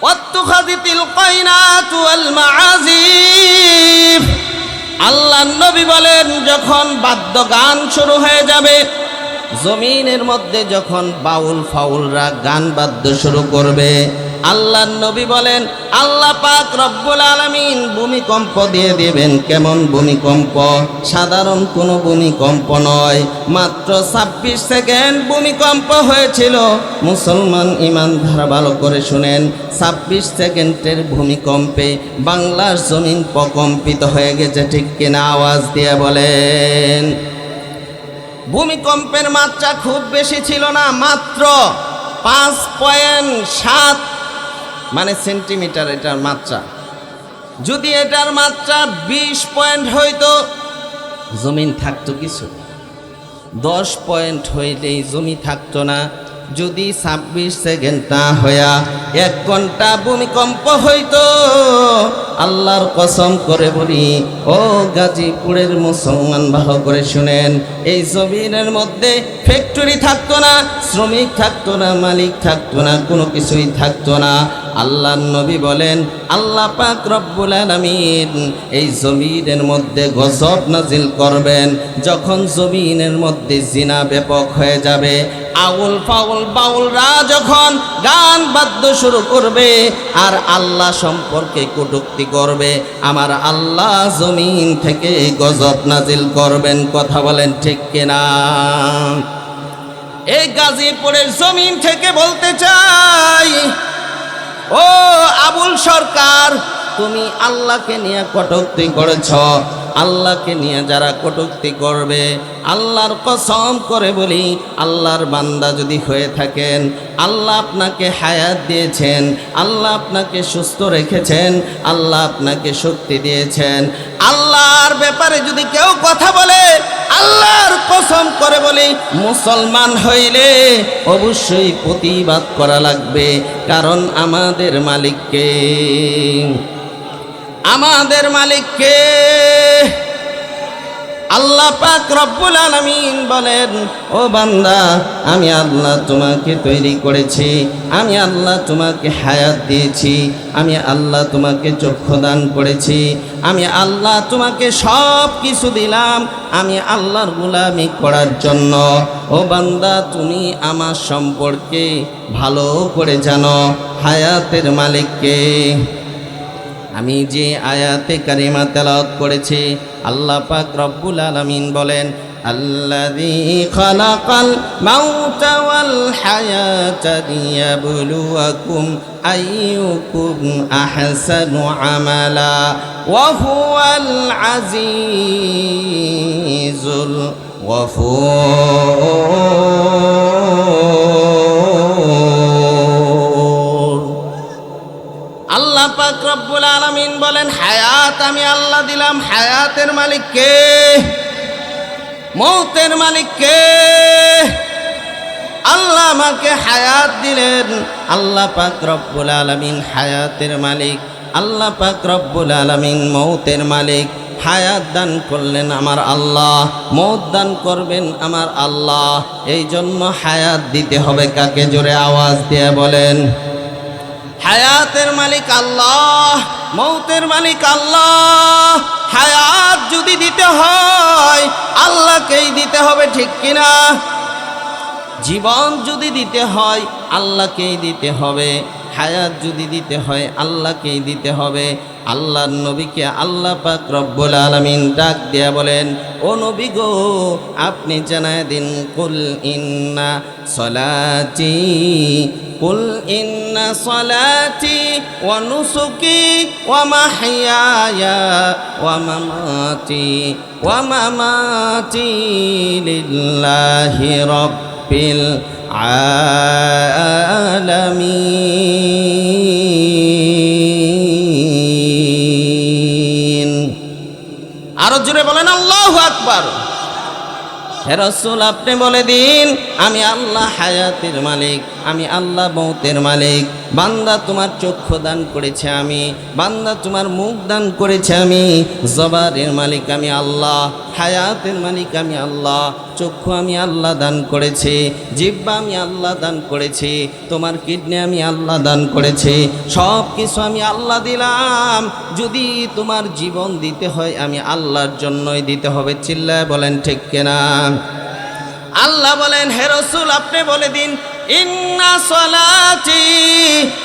ওয়াত্তুখাযিতিল কায়নাত ওয়াল মাআজিফ। আল্লাহর নবী বলেন, যখন বাদ্য গান শুরু হয়ে যাবে, জমিনের মধ্যে যখন বাউল ফাউলরা গান বাদ্য শুরু করবে, আল্লাহর নবী বলেন, আল্লাহ পাক রব্বুল আলামিন ভূমিকম্প দিয়ে দিবেন। কেমন ভূমিকম্প? সাধারণ কোনো ভূমিকম্প নয়, মাত্র 26 সেকেন্ড ভূমিকম্প হয়েছিল। মুসলমান ইমানদার ভালো করে শুনেন, 26 সেকেন্ডের ভূমিকম্পে বাংলার জমিন প্রকম্পিত হয়ে গেছে, ঠিক কিনা? আওয়াজ দিয়ে বলেন। ভূমিকম্পের মাত্রা খুব বেশি ছিল না, মাত্র 5.7 মানে সেন্টিমিটার এটার মাত্রা। যদি এটার মাত্রা 20 পয়েন্ট হইতো, জমিন থাকতো কিছু। 10 পয়েন্ট হইলেই জমি থাকতো না। যদি 26 সেকেন্ড না হইয়া 1 ঘন্টা ভূমিকম্প হইতো, আল্লাহর কসম করে বলি, ও গাজীপুরের মুসলমান ভালো করে শুনেন, এই জমিনের মধ্যে ফ্যাক্টরি থাকতো না, শ্রমিক থাকতো না, মালিক থাকতো না, কোনো কিছুই থাকতো না। আল্লাহর নবী বলেন, আল্লাহ পাক রব্বুল আলামিন এই জমিনের মধ্যে গজব নাজিল করবেন। যখন জমিনের মধ্যে জিনা ব্যাপক হয়ে যাবে, আউল ফাউল বাউলরা যখন গান বাদ্য শুরু করবে আর আল্লাহ সম্পর্কে কটূক্তি করবে, আমার আল্লাহ জমিন থেকে গজব নাজিল করবেন। কথা বলেন ঠিক কিনা? এই গাজীপুরের জমিন থেকে বলতে চাই, ও আবুল সরকার, তুমি আল্লাহকে নিয়ে কটূক্তি করেছ। আল্লাহকে নিয়ে যারা কটূক্তি করবে, আল্লাহর কসম করে বলি, আল্লাহর বান্দা যদি হয়ে থাকেন, আল্লাহ আপনাকে হায়াত দিয়েছেন, আল্লাহ আপনাকে সুস্থ রেখেছেন, আল্লাহ আপনাকে শক্তি দিয়েছেন। আল্লাহর ব্যাপারে যদি কেউ কথা বলে, আল্লাহর কসম করে বলি, মুসলমান হইলে অবশ্যই প্রতিবাদ করা লাগবে। কারণ আমাদের মালিককে, আমাদের মালিককে, আল্লাহ পাক রব্বুল আলামিন বলেন, ও বান্দা, আমি আল্লাহ তোমাকে তৈরি করেছি, আমি আল্লাহ তোমাকে হায়াত দিয়েছি, আমি আল্লাহ তোমাকে চক্ষু দান করেছি, আমি আল্লাহ তোমাকে সব কিছু দিলাম আমি আল্লাহর গোলামি করার জন্য। ও বান্দা, তুমি আমার সম্পর্কে ভালো করে জানো, হায়াতের মালিককে। আমি যে আয়াতে কারিমা তেলাওয়াত করেছি, আল্লাহ পাক রব্বুল আলামিন বলেন, আল্লাযী খালাকাল মাউতা ওয়াল হায়াতা লিয়াবলুয়াকুম আইয়ুকুম আহসানু আমালা ওয়া হুয়াল আজিজুল গফুর। আল্লাহ পাক রব্বুল আলামিন বলেন, হায়াত আমি আল্লাহ দিলাম। হায়াতের মালিক কে? মৌতের মালিক কে? আল্লাহ আমাকে হায়াত দিলেন। আল্লাহ পাক রব্বুল আলামিন হায়াতের মালিক, আল্লাহ পাক রব্বুল আলামিন মৌতের মালিক। হায়াত দান করলেন আমার আল্লাহ, মৌত দান করবেন আমার আল্লাহ। এই জন্য হায়াত দিতে হবে কাকে? জোরে আওয়াজ দিয়ে বলেন। হায়াতের মালিক আল্লাহ, মৌতের মালিক আল্লাহ। হায়াত যদি দিতে হয় আল্লাহকেই দিতে হবে, ঠিক কিনা? জীবন যদি দিতে হয় আল্লাহকেই দিতে হবে, হায়াত যদি দিতে হয় আল্লাহকেই দিতে হবে। আল্লাহর নবীকে আল্লাহ পাক রব্বুল আলামিন ডাক দিয়া বলেন, ও নবী গো, আপনি জানায় দিন, কুল ইন্না সলাতি, কুল ইন্না সলাতি ওয়া নুসুকি ওয়া মাহইয়ায়া ওয়া মামাতি লিল্লাহি রাব্বিল আলামিন। আরো জোরে বলেন আল্লাহু আকবার। হে রাসূল, আপনি বলে দিন, আমি আল্লাহ হায়াতের মালিক, আমি আল্লাহ মৌতের মালিক। বান্দা তোমার চক্ষু দান করেছে আমি, বান্দা তোমার মুখ দান করেছে আমি। জবানের মালিক আমি আল্লাহ, হায়াতের মালিক আমি আল্লাহ। চক্ষু আমি আল্লাহ দান করেছি, জিহ্বা আমি আল্লাহ দান করেছি, তোমার কিডনি আমি আল্লাহ দান করেছি। সব কিছু আমি আল্লাহ দিলাম। যদি তোমার জীবন দিতে হয় আমি আল্লাহর জন্যই দিতে হবে। চিল্লায় বলেন ঠিক কিনা? আল্লাহ বলেন, হে রাসূল, আপনি বলে দিন, ইন্না সলাতি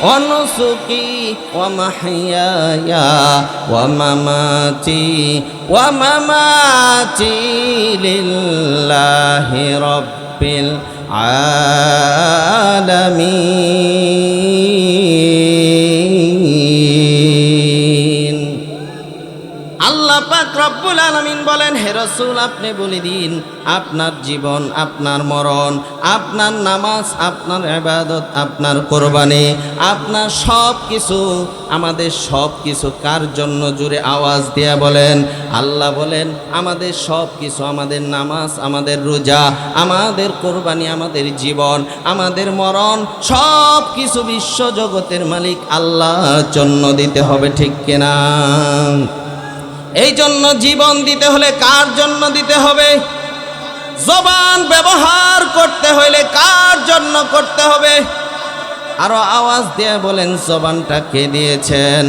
ওয়া নুসুকি ওয়া মাহইয়ায়া ওয়া মামাতি লিল্লাহি রাব্বিল আলামিন। আল্লাহ পাক রব্বুল আলামিন বলেন, হে রাসূল, আপনি বলে দিন, আপনার জীবন, আপনার মরণ, আপনার নামাজ, আপনার ইবাদত, আপনার কোরবানি, আপনার সব কিছু, আমাদের সব কিছু কার জন্য? জোরে আওয়াজ দিয়া বলেন। আল্লাহ বলেন, আমাদের সব কিছু, আমাদের নামাজ, আমাদের রোজা, আমাদের কোরবানি, আমাদের জীবন, আমাদের মরণ, সব কিছু বিশ্ব জগতের মালিক আল্লাহর জন্য দিতে হবে, ঠিক কিনা? এই জন্য জীবন দিতে হলে কার জন্য দিতে হবে? জবান ব্যবহার করতে হলে কার জন্য করতে হবে? আরো আওয়াজ দিয়ে বলেন, জবানটা কে দিয়েছেন?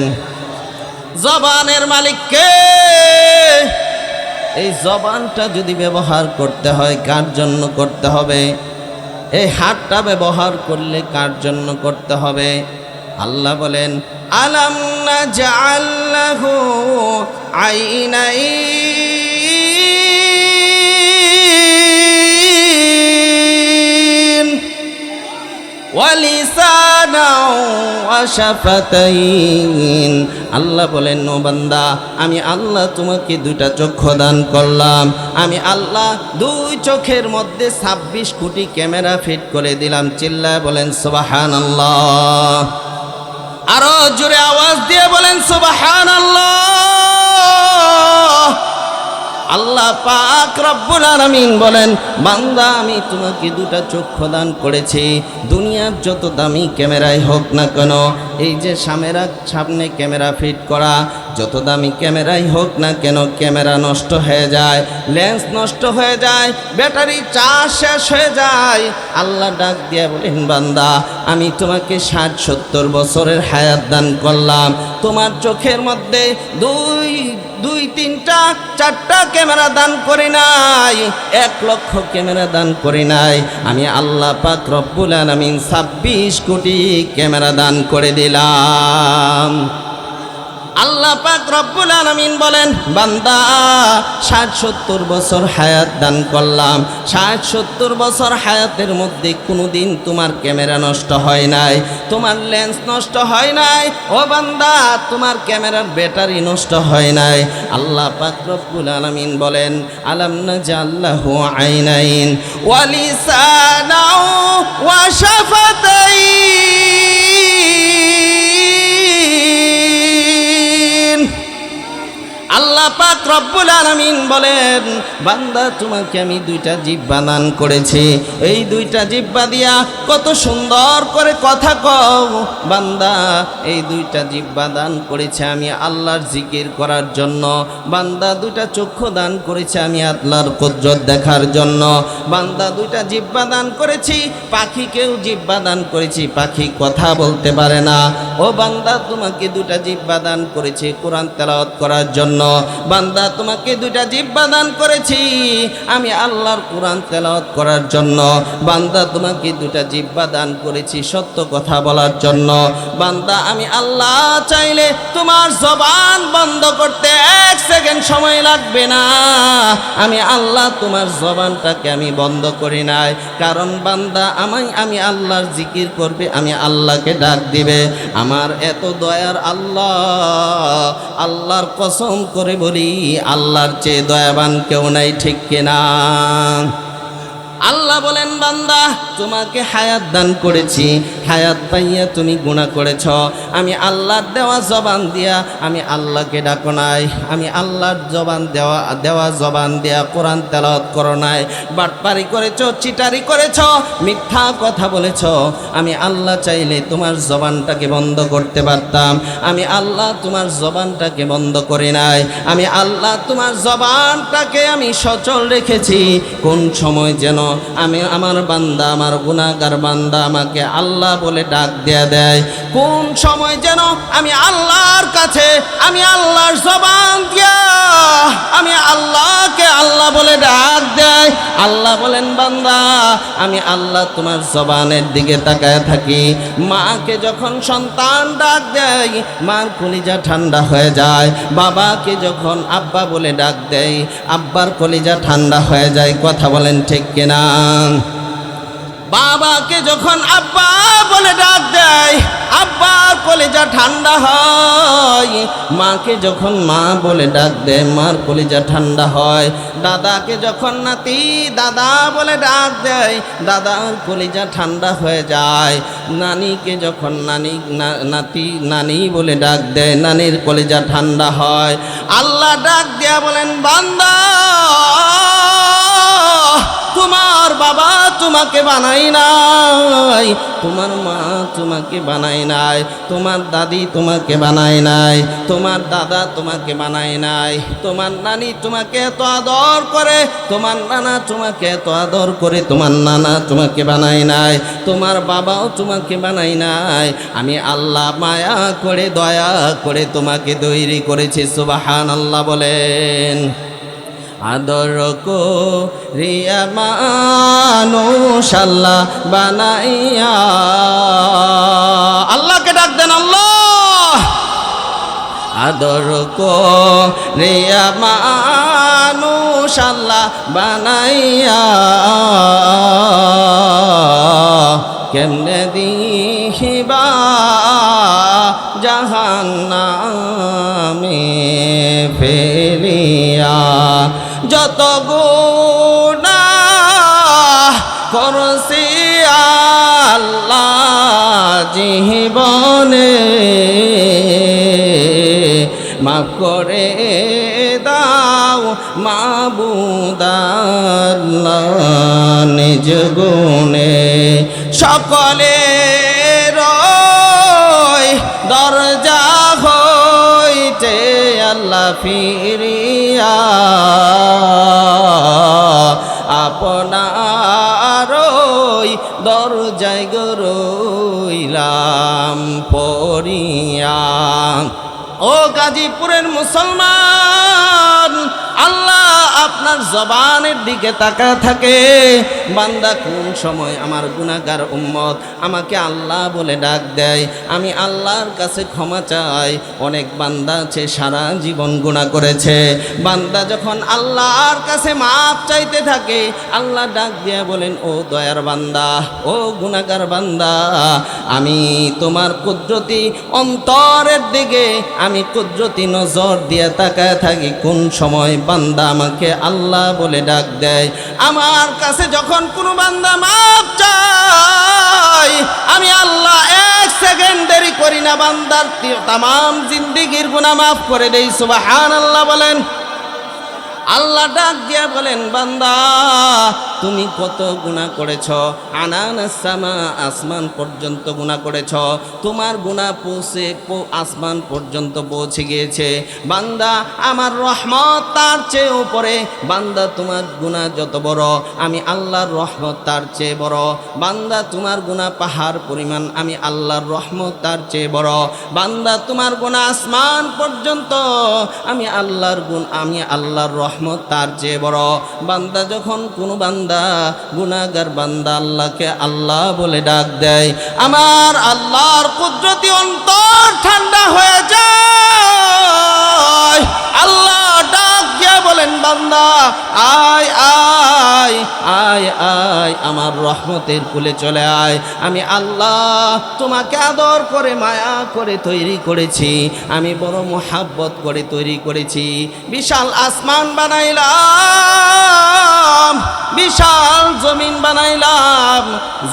জবানের মালিক কে? এই জবানটা যদি ব্যবহার করতে হয় কার জন্য করতে হবে? এই হাতটা ব্যবহার করলে কার জন্য করতে হবে? আল্লাহ বলেন, আলাম নাজআল লাহু আইনাইন ওয়া লিসানাও ওয়া শাফাতাইন। আল্লাহ বলেন, ও বান্দা, আমি আল্লাহ তোমাকে দুইটা চক্ষু দান করলাম। আমি আল্লাহ দুই চোখের মধ্যে 26 কোটি ক্যামেরা ফিট করে দিলাম। চিল্লায় বলেন সুবহানাল্লাহ। আরো জোরে আওয়াজ দিয়ে বলেন সুবহানাল্লাহ। আল্লাহ পাক রব্বুল আলামিন বলেন, বান্দা আমি তোমাকে দুটা চক্ষু দান করেছি। দুনিয়ার যত দামি ক্যামেরাই হোক না কেন, এই যে সামনে ক্যামেরা ফিট করা, যত দামি ক্যামেরাই হোক না কেন, ক্যামেরা নষ্ট হয়ে যায়, লেন্স নষ্ট হয়ে যায়, ব্যাটারি চার্জ শেষ হয়ে যায়। আল্লাহ ডাক দিয়ে বলেন, বান্দা আমি তোমাকে 60-70 বছরের হায়াত দান করলাম, তোমার চোখের মধ্যে দুই 3টা 4টা ক্যামেরা দান করি নাই, 1 লক্ষ ক্যামেরা দান করি নাই। আমি আল্লাহ পাক রব্বুল আলামিন 26 কোটি ক্যামেরা দান করে দিলাম। আল্লাহ পাক রব্বুল আলামিন বলেন, বান্দা 60-70 বছর হায়াত দান করলাম, 60-70 বছর হায়াতের মধ্যে কোনোদিন তোমার ক্যামেরা নষ্ট হয় নাই, তোমার লেন্স নষ্ট হয় নাই, ও বান্দা তোমার ক্যামেরার ব্যাটারি নষ্ট হয় নাই। আল্লাহ পাক রব্বুল আলামিন বলেন, আলাম নাজাল লাহু আইনাইন ওয়া লিসানাও ওয়া শাফাতাইন। আল্লাহ পাক রব্বুল আলামিন বলেন, বান্দা তোমাকে আমি 2টা জিহ্বা দান করেছি, এই 2টা জিহ্বা দিয়া কত সুন্দর করে কথা কও। বান্দা এই 2টা জিহ্বা দান করেছে আমি আল্লাহর জিকির করার জন্য। বান্দা 2টা চক্ষু দান করেছে আমি আল্লাহর কুদরত দেখার জন্য। বান্দা 2টা জিহ্বা দান করেছি, পাখিকেও জিহ্বা দান করেছি, পাখি কথা বলতে পারে না। ও বান্দা তোমাকে 2টা জিহ্বা দান করেছি কোরআন তেলাওয়াত করার জন্য। বান্দা তোমাকে 2টা জিহ্বা দান করেছি আমি আল্লাহর কোরআন তেলাওয়াত করার জন্য। বান্দা তোমাকে 2টা জিহ্বা দান করেছি সত্য কথা বলার জন্য। বান্দা আমি আল্লাহ চাইলে তোমার জবান বন্ধ করতে 1 সেকেন্ড সময় লাগবে না। আমি আল্লাহ তোমার জবানটাকে আমি বন্ধ করি নাই, কারণ বান্দা আমি আল্লাহর জিকির করবে, আমি আল্লাহকে ডাক দিবে। আমার এত দয়ার আল্লাহ, আল্লাহর কসম করে বলি আল্লাহর চেয়ে দয়াবান কেউ নাই, ঠিক কিনা? আল্লাহ বলেন, বান্দা তোমাকে হায়াত দান করেছি, হায়াত পাইয়া তুমি গুনাহ করেছ। আমি আল্লাহর দেওয়া জবান দিয়া আমি আল্লাহকে ডাকো নাই, আমি আল্লাহর জবান দেওয়া জবান দিয়া কোরআন তেলাওয়াত করো নাই, বাটপারি করেছ, চিটারি করেছ, মিথ্যা কথা বলেছ। আমি আল্লাহ চাইলে তোমার জবানটাকে বন্ধ করতে পারতাম, আমি আল্লাহ তোমার জবানটাকে বন্ধ করি নাই। আমি আল্লাহ তোমার জবানটাকে আমি সচল রেখেছি। কোন সময় যেন আমি আমার বান্দা, আমার গুনাহগার বান্দা আমাকে আল্লাহ বলে ডাক দেয়া দেয়, কোন সময় যেন আমি আল্লাহর কাছে আমি আল্লাহর জবান দিয়া আমি আল্লাহকে আল্লাহ বলে ডাক দেয়। আল্লাহ বলেন, বান্দা আমি আল্লাহ তোমার জবানের দিকে তাকায় থাকি। মাকে যখন সন্তান ডাক দেয় মার কলিজা ঠান্ডা হয়ে যায়, বাবাকে যখন আব্বা বলে ডাক দেয় আব্বার কলিজা ঠান্ডা হয়ে যায়। কথা বলেন ঠিক কিনা? বাবাকে যখন আব্বা বলে ডাক দেয় আব্বার কলিজা ঠান্ডা হয়, মাকে যখন মা বলে ডাক দেয় মার কলিজা ঠান্ডা হয়, দাদাকে যখন নাতি দাদা বলে ডাক দেয় দাদার কলিজা ঠান্ডা হয়ে যায়, নানিকে যখন নানি বলে ডাক দেয় নানির কলিজা ঠান্ডা হয়। আল্লাহ ডাক দেয়া বলেন, বান্দা তোমার বাবা তোমাকে বানাই নাই, তোমার মা তোমাকে বানাই নাই, তোমার দাদি তোমাকে বানাই নাই, তোমার দাদা তোমাকে বানাই নাই, তোমার নানি তোমাকে এত আদর করে, তোমার নানা তোমাকে এত আদর করে, তোমার নানা তোমাকে বানাই নাই, তোমার বাবাও তোমাকে বানাই নাই। আমি আল্লাহ মায়া করে দয়া করে তোমাকে তৈরি করেছি। সুবহানাল্লাহ বলেন। আদর করিয়া মানুষ আল্লাহ বানাইয়া, আল্লাহকে ডাক দেন আল্লাহ। আদর করিয়া মানুষ আল্লাহ বানাইয়া, কেমনে দিহিবা জাহান্নামে ফেলিয়া, যত গুনাহ করছি আল্লাহ জীবনে, মাফ করে দাও মাবুদ আল্লাহ নিজ গুণে সকলের দরজা হইতে আল্লাহ ফিরিয়া আপনার দরজায় রইলাম পড়িয়া। ও গাজীপুরের মুসলমান, আল্লাহ আপনার জবানের দিকে তাকায় থাকে। বান্দা কোন সময় আমার গুনাহগার উম্মত আমাকে আল্লাহ বলে ডাক দেয়, আমি আল্লাহর কাছে ক্ষমা চাই। অনেক বান্দা আছে সারা জীবন গুনাহ করেছে, বান্দা যখন আল্লাহর কাছে মাপ চাইতে থাকে, আল্লাহ ডাক দিয়া বলেন, ও দয়ার বান্দা, ও গুনাহগার বান্দা, আমি তোমার কুদরতি অন্তরের দিকে আমি কুদরতি নজর দিয়ে তাকায় থাকি কোন সময় বান্দা আমাকে আল্লাহ বলে ডাক দেয়। আমার কাছে যখন কোনো বান্দা মাপ চায়, আমি আল্লাহ এক সেকেন্ড দেরি করি না, বান্দার তামাম জিন্দেগির গুনাহ মাফ করে দেই। সুবহানাল্লাহ বলেন। আল্লাহ ডাক দিয়া বলেন, বান্দা তুমি কত গুনাহ করেছ, আনানাস সামা আসমান পর্যন্ত গুনাহ করেছ, তোমার গুনাহ পৌঁছে আসমান পর্যন্ত পৌঁছে গিয়েছে। বান্দা আমার রহমত তার চেয়ে উপরে, বান্দা তোমার গুনাহ যত বড় আমি আল্লাহর রহমত তার চেয়ে বড়। বান্দা তোমার গুনাহ পাহাড় পরিমাণ, আমি আল্লাহর রহমত তার চেয়ে বড়। বান্দা তোমার গুনাহ আসমান পর্যন্ত, আমি আল্লাহর রহমত তার চেয়ে বড়। বান্দা যখন কোনো বান্দা গুনাহগার বান্দা আল্লাহকে আল্লাহ বলে ডাক দেয়, আমার আল্লাহর কুদরতি অন্তর ঠান্ডা হয়ে যায়। আল্লাহ ডাক দিয়া বলেন, বান্দা আয় আয় আয় আয় আমার রহমতের কুলে চলে আয়। আমি আল্লাহ তোমাকে আদর করে মায়া করে তৈরি করেছি, আমি বড় মোহাব্বত করে তৈরি করেছি। বিশাল আসমান বানাইলাম, বিশাল জমিন বানাইলাম,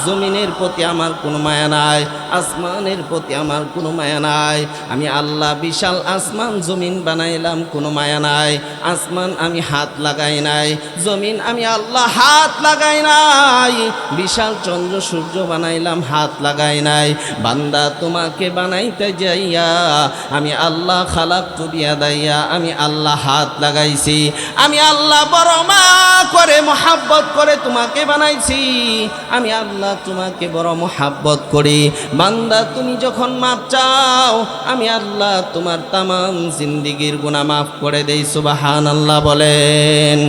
জমিনের প্রতি আমার কোনো মায়া নাই, আসমানের প্রতি আমার কোনো মায়া নাই। আমি আল্লাহ বিশাল আসমান জমিন বানাইলাম, কোনো মায়া নাই। আসমান আমি হাত লাগাই নাই, জমিন আমি আল্লাহ হাত লাগাই নাই। বিশাল চন্দ্র সূর্য বানাইলাম, হাত লাগাই নাই। বান্দা তোমাকে বানাইতে যাইয়া আমি আল্লাহ খালাকতু বিয়াদাইয়া, আমি আল্লাহ হাত লাগাইছি। আমি আল্লাহ বড় মা করে মোহাব্বত করে তোমাকে বানাইছি, আমি আল্লাহ তোমাকে বড় মোহাব্বত করি। বান্দা তুমি যখন মাপ চাও, আমি আল্লাহ তোমার তামাম জিন্দেগির গুনাহ মাফ করে দেই। সুবহানাল্লাহ বলেন।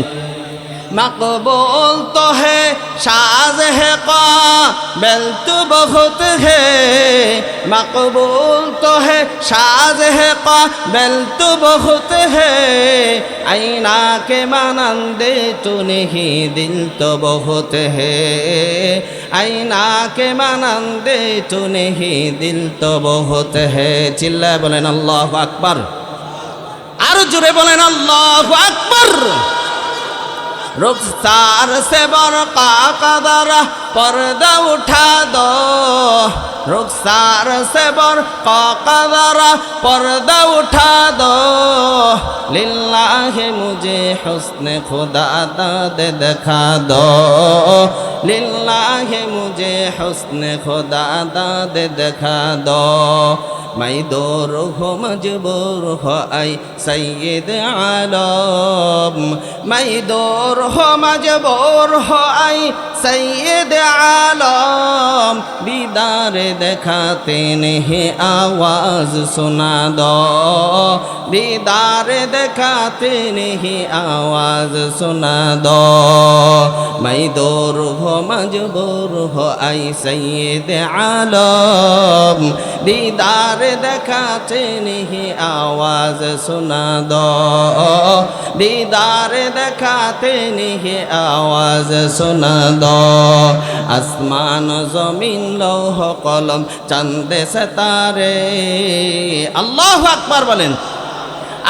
मकबूल तो है साज है काबिल तो बहुत है, मकबूल तो है साज है काबिल तो बहुत है, आईना के मानंदे तो नहीं दिल तो बहुत है, आईना के मानंदे तो नहीं दिल तो बहुत है। चिल्लाए बोलें अल्लाहु अकबर, आरो जुरे बोलें अल्लाहु अकबर। रुखसार से बरक़ा कदर पर्दा उठा दो, रुखसार से बरक़ा कदर पर्दा उठा दो, लिल्लाहि मुझे हुस्न खुदा दाद दिखा दो, लिल्लाहि मुझे हुस्न खुदा दाद दिखा दो। मैं दूर हो मजबूर हो आई सैयद आलम, मैं दूर हो मजबूर हो आई सैयद आलम, दीदार दिखाते नहीं आवाज़ सुना दो, दीदार दिखाते नहीं आवाज़ सुना दो। मैं दूर हो मजबूर हो आई सैयद आलम, दीदार दिखाते नहीं आवाज़ सुना दो, दीदार दिखाते नहीं आवाज़ सुना दो। आसमान ज़मीन लौह कलम चंद सितारे, अल्लाहु अकबर बोलें।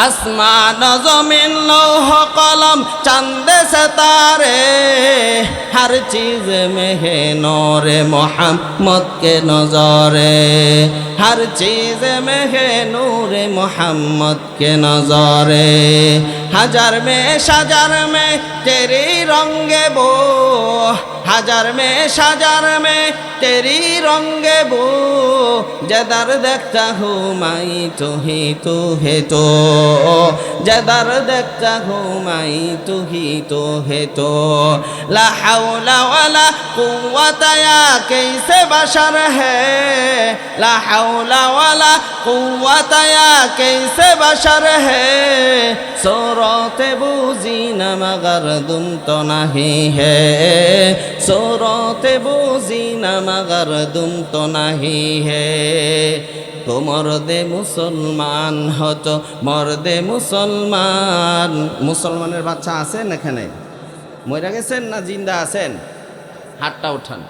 আসমান জমিন লৌহ কলম চাঁদ सितारे हर चीज में है नूरे मोहम्मद के नज़ारे हर चीज में है नूरे मोहम्मद के नज़ारे हजार में तेरी रंगे बो हजार में तेरी रंगे बो जदर देखता हूँ मैं तू है तो जदर देखता हूँ मैं तू है तो ला हौला वला कुव्वता या कैसे बशर है ला हौला वला कुव्वता या कैसे बशर है सूरत बूझी न मगर तुम तो नहीं है सूरत बूझी न मगर तुम तो नहीं है तो मर्दे मुसलमान हतो मर्दे मुसलमान मुसलमाনের বাচ্চা আছেন এখানে মরে গেছেন না জিন্দা আছেন হাতটা উঠান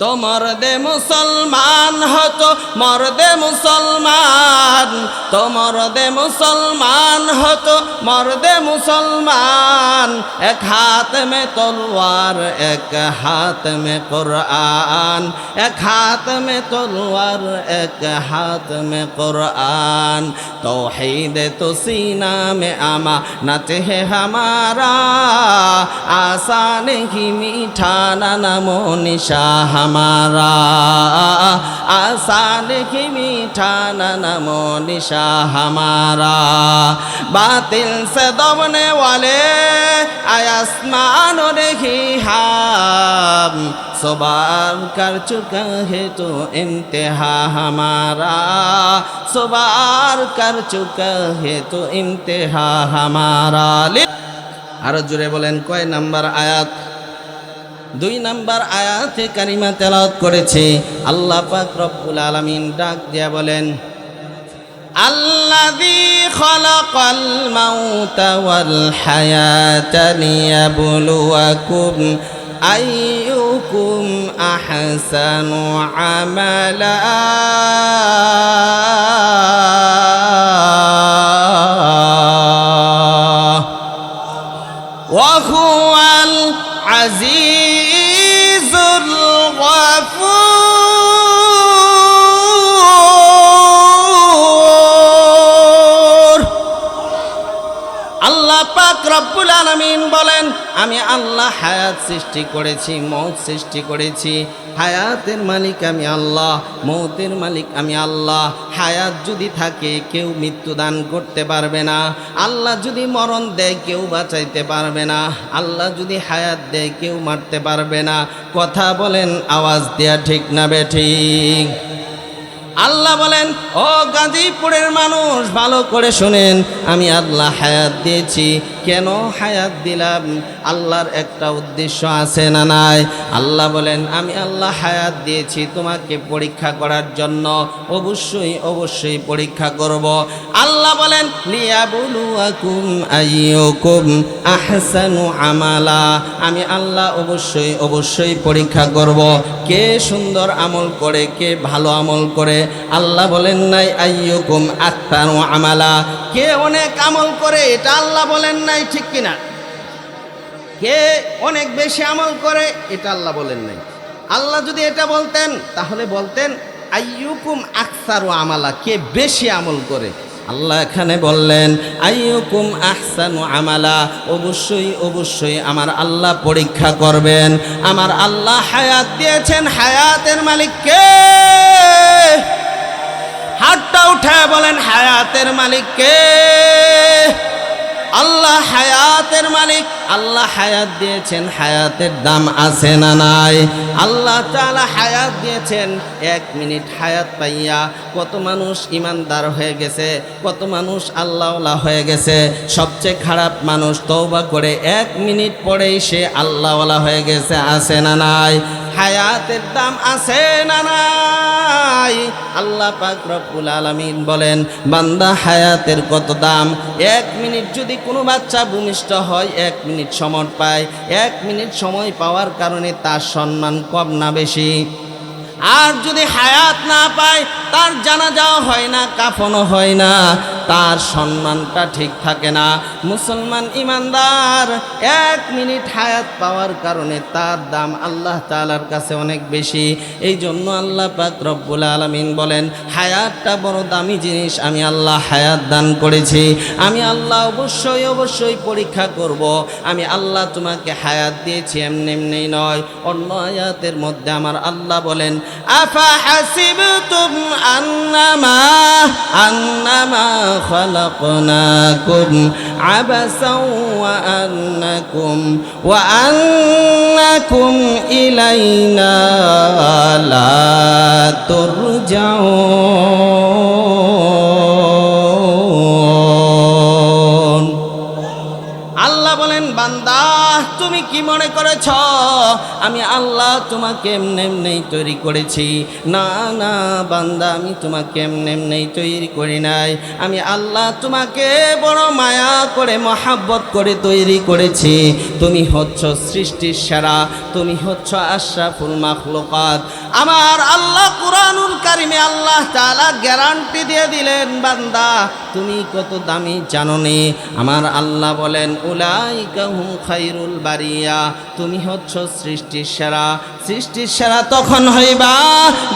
तो मर्दे मुसलमान हो तो मर्दे मुसलमान तो मर्दे मुसलमान हो तो मर्दे मुसलमान एक हाथ में तलवार एक हाथ में कुरान एक हाथ में तलवार एक हाथ में कुरान तौहीद तो सीना में अमानत है हमारा आसान ही मीठा नामो निशा हमारा आसान ही मीठा नामो निशा हमारा बातिल से दबने वाले आसमान नहीं हम सवार कर चुका है तो इंतहा हमारा सवार कर चुका है तो इंतहा हमारा আর জোরে বলেন কয় নাম্বার আয়াত 2 নাম্বার আয়াতে কারিমা তেলাওয়াত করেছে আল্লাহ পাক রব্বুল আলামিন ডাক দিয়া বলেন আল্লাযী খালাকাল মাউতা ওয়াল হায়াতা লিয়াবলুয়াকুম আইয়ুকুম আহসানু আমালা ওয়া হুয়াল আজিজুল গফুর আল্লাহ পাক রব্বুল আলামিন বলেন আমি আল্লাহ হায়াত সৃষ্টি করেছি মওত সৃষ্টি করেছি হায়াতের মালিক আমি আল্লাহ মওতের মালিক আমি আল্লাহ হায়াত যদি থাকে কেউ মৃত্যু দান করতে পারবে না আল্লাহ যদি মরণ দেয় কেউ বাঁচাইতে পারবে না আল্লাহ যদি হায়াত দেয় কেউ মারতে পারবে না কথা বলেন আওয়াজ দেয়া ঠিক না বেঠিক আল্লাহ বলেন ও গাজীপুরের মানুষ ভালো করে শুনেন আমি আল্লাহ হায়াত দিয়েছি কেন হায়াত দিলাম আল্লাহর একটা উদ্দেশ্য আছে না নাই আল্লাহ বলেন আমি আল্লাহ হায়াত দিয়েছি তোমাকে পরীক্ষা করার জন্য অবশ্যই পরীক্ষা করব আল্লাহ বলেন লিয়াবলুয়াকুম আইয়ুকুম আহসানু আমালা আমি আল্লাহ অবশ্যই পরীক্ষা করব কে সুন্দর আমল করে কে ভালো আমল করে আল্লাহ বলেন নাই আইয়ুকুম আকতারু আমালা কে অনেক আমল করে এটা আল্লাহ বলেন নাই ঠিক কিনা কে অনেক বেশি আমল করে এটা আল্লাহ বলেন নাই আল্লাহ যদি এটা বলতেন তাহলে বলতেন আইয়ুকুম আকতারু আমালা কে বেশি আমল করে আল্লাহ এখানে বললেন আইয়ুকুম আহসানু আমালা অবশ্যই আমার আল্লাহ পরীক্ষা করবেন আমার আল্লাহ হায়াত দিয়েছেন হায়াতের মালিক কে হাতটা উঠায় বলেন হায়াতের মালিক কে আল্লাহ হায়াতের মালিক আল্লাহ হায়াত দিয়েছেন হায়াতের দাম আছে না নাই আল্লাহ তাআলা হায়াত দিয়েছেন 1 মিনিট হায়াত পাইয়া কত মানুষ ইমানদার হয়ে গেছে কত মানুষ আল্লাহওয়ালা হয়ে গেছে সবচেয়ে খারাপ মানুষ তওবা করে 1 মিনিট পরেই সে আল্লাহওয়ালা হয়ে গেছে আছে না নাই হায়াতের দাম আছে না নাই আল্লাহ পাক রব্বুল আলামিন বলেন বান্দা হায়াতের কত দাম 1 মিনিট যদি কোনো বাচ্চা ভূমিষ্ঠ হয় 1 মিনিট সময় পায় 1 মিনিট সময় পাওয়ার কারণে তার সম্মান কম না বেশি আর যদি হায়াত না পায়, তার জানাজাও হয় না, কাফনও হয় না, তার সম্মানটা ঠিক থাকে না। মুসলমান ইমানদার 1 মিনিট হায়াত পাওয়ার কারণে তার দাম আল্লাহ তাআলার কাছে অনেক বেশি। এই জন্য আল্লাহ পাক রব্বুল আলামিন বলেন, হায়াতটা বড় দামি জিনিস, আমি আল্লাহ হায়াত দান করেছি। আমি আল্লাহ অবশ্যই অবশ্যই পরীক্ষা করব। আমি আল্লাহ তোমাকে হায়াত দিয়েছি, এমনি এমনি নয়। অন্য আয়াতের মধ্যে আমার আল্লাহ বলেন, আফা হাসিবতুম আন্নামা খালাকনাকুম আবাসাও ওয়া আন্নাকুম ইলাইনা লা তুরজাউন। আল্লাহ বলেন, বান্দা তুমি কি মনে করেছ আমি আল্লাহ তোমাকে এমনি এমনি তৈরি করেছি? না না বান্দা, আমি তোমাকে এমনি এমনি তৈরি করি নাই। আমি আল্লাহ তোমাকে বড় মায়া করে মহাব্বত করে তৈরি করেছি। তুমি হচ্ছ সৃষ্টির সেরা, তুমি হচ্ছ আশরাফুল মাখলুকাত। আমার আল্লাহ কুরআনুল কারিমে আল্লাহ তাআলা গ্যারান্টি দিয়ে দিলেন, বান্দা তুমি কত দামি জানো নি? আমার আল্লাহ বলেন, উলাইকা হুম খায়রুল বারিয়া, তুমি হচ্ছ সৃষ্টির সেরা। সৃষ্টির সেরা তখন হইবা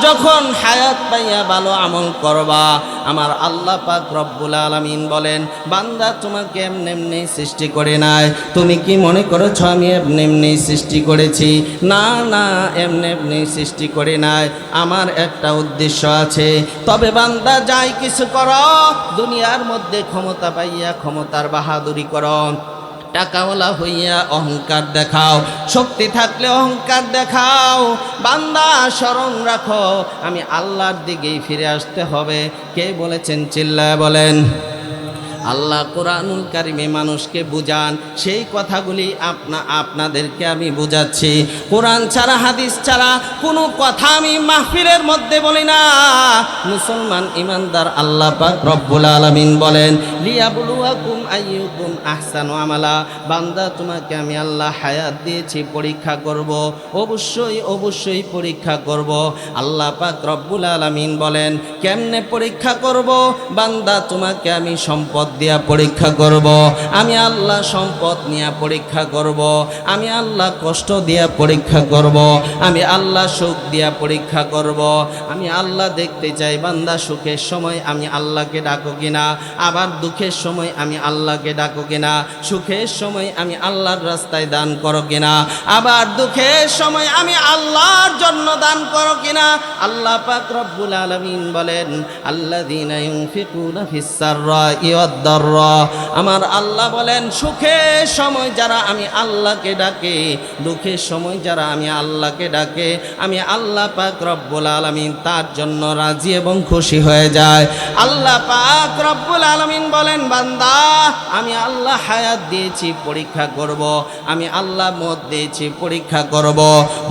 যখন হায়াত পাইয়া ভালো আমল করবা। আমার আল্লাহ পাক রব্বুল আলামিন বলেন, বান্দা তোমাকে এমনি এমনি সৃষ্টি করে নাই। তুমি কি মনে করেছ আমি এমনি এমনি সৃষ্টি করেছি? না না, এমনি এমনি সৃষ্টি করে নাই। আমার একটা উদ্দেশ্য আছে। তবে বান্দা যাই কিছু করো, দুনিয়ার মধ্যে ক্ষমতা পাইয়া ক্ষমতার বাহাদুরি করো, টাকাওয়ালা হইয়া অহংকার দেখাও, শক্তি থাকলে অহংকার দেখাও, বান্দা স্মরণ রাখো আমি আল্লাহর দিকেই ফিরে আসতে হবে। কে বলেছেন? চিল্লায় বলেন। আল্লাহ কোরআনুল কারিমে মানুষকে বুঝান, সেই কথাগুলি আপনাদেরকে আমি বুঝাচ্ছি। কোরআন ছাড়া হাদিস ছাড়া কোনো কথা আমি মাহফিলের মধ্যে বলি না। মুসলমান ইমানদার আল্লাহ পাক রব্বুল আলামিন বলেন, লিয়াবলুয়াকুম আইয়ুকুম আহসানু আমালা। বান্দা তোমাকে আমি আল্লাহ হায়াত দিয়েছি, পরীক্ষা করব, অবশ্যই অবশ্যই পরীক্ষা করব। আল্লাহ পাক রব্বুল আলামিন বলেন, কেমনে পরীক্ষা করব? বান্দা তোমাকে আমি সম্পদ দিয়া পরীক্ষা করব, আমি আল্লাহ সম্পদ নিয়ে পরীক্ষা করব, আমি আল্লাহ কষ্ট দিয়া পরীক্ষা করব, আমি আল্লাহ সুখ দিয়া পরীক্ষা করব। আমি আল্লাহ দেখতে চাই বান্দা সুখের সময় আমি আল্লাহকে ডাকো কিনা, আবার দুঃখের সময় আমি আল্লাহকে ডাকো কিনা। সুখের সময় আমি আল্লাহর রাস্তায় দান করো কিনা, আবার দুঃখের সময় আমি আল্লাহর জন্য দান করো কিনা। আল্লাহ পাক রব্বুল আলামিন বলেন, আল্লাযীনা ইউনফিকুনা ফিস সাররা'i ওয়াদ দাররা। আমার আল্লাহ বলেন, সুখের সময় যারা আমি আল্লাহকে ডাকে, দুঃখের সময় যারা আমি আল্লাহকে ডাকে, আমি আল্লাহ পাক রব্বুল আলামিন তার জন্য রাজি এবং খুশি হয়ে যায়। আল্লাহ পাক রব্বুল আলামিন বলেন, বান্দা আমি আল্লাহ হায়াত দিয়েছি, পরীক্ষা করব, আমি আল্লাহ মত দিয়েছি, পরীক্ষা করব।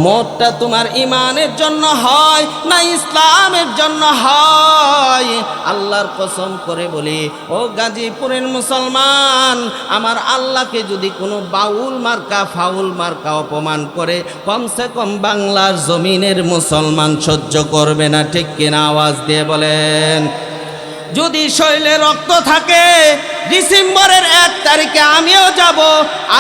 মতটা তোমার ইমানের জন্য হয় না ইসলামের জন্য হয়? আল্লাহর কসম করে বলি, ও গাজীপুরের মুসলমান, আমার আল্লাহকে যদি কোনো বাউল মার্কা ফাউল মার্কা অপমান করে, কমসে কম বাংলার জমিনের মুসলমান সহ্য করবে না। ঠিক কিনা? আওয়াজ দিয়ে বলেন। যদি শরীরে রক্ত থাকে, ডিসেম্বরের 1 তারিখে আমিও যাব,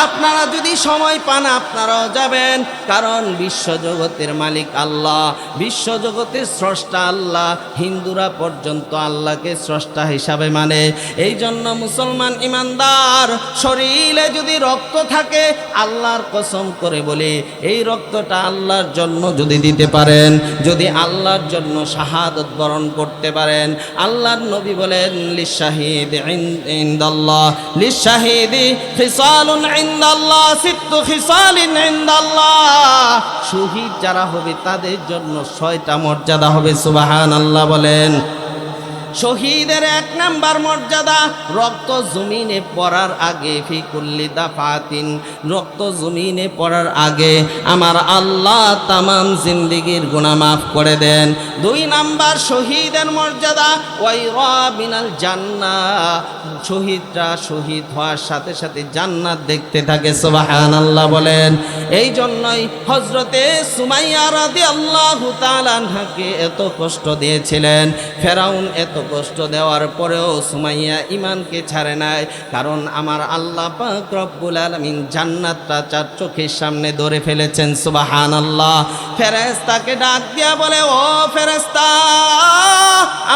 আপনারা যদি সময় পান আপনারাও যাবেন। কারণ বিশ্বজগতের মালিক আল্লাহ, বিশ্বজগতের স্রষ্টা আল্লাহ। হিন্দুরা পর্যন্ত আল্লাহকে স্রষ্টা হিসাবে মানে। এই জন্য মুসলমান ইমানদার, শরীরে যদি রক্ত থাকে, আল্লাহর কসম করে বলে এই রক্তটা আল্লাহর জন্য যদি দিতে পারেন, যদি আল্লাহর জন্য শাহাদত বরণ করতে পারেন, আল্লাহর নবী বলেন, লিশাহিদ ইনদাল্লাহ, লিশাহিদি খিসালুন ইনদাল্লাহ, সিত্তু খিসালিন ইনদাল্লাহ। শহীদ যারা হবে তাদের জন্য 6টা মর্যাদা হবে। সুবহানাল্লাহ বলেন। শহীদের 1 নাম্বার মর্যাদা, রক্ত জমিনে পড়ার আগে ফি কুল্লি দাফাতিন, রক্ত জমিনে পড়ার আগে আমার আল্লাহ তামাম জিন্দেগির গুনাহ মাফ করে দেন। 2 নাম্বার শহীদের মর্যাদা ওয়াইরা মিনাল জান্নাহ, শহীদরা শহীদ হওয়ার সাথে সাথে জান্নাত দেখতে থাকে। সুবহানাল্লাহ বলেন। এই জন্যই হযরতে সুমাইয়া রাদিয়াল্লাহু তাআলা আনহাকে এত কষ্ট দিয়েছিলেন। ফেরাউন এত কষ্ট দেওয়ার পরেও সুমাইয়া ঈমানকে ছাড়ে নাই, কারণ আমার আল্লাহ পাক রব্বুল আলামিন জান্নাতটা 4 চোখের সামনে ধরে ফেলেছেন। সুবহানাল্লাহ। ফেরেশতাকে ডাক দিয়া বলে, ও ফেরেশতা,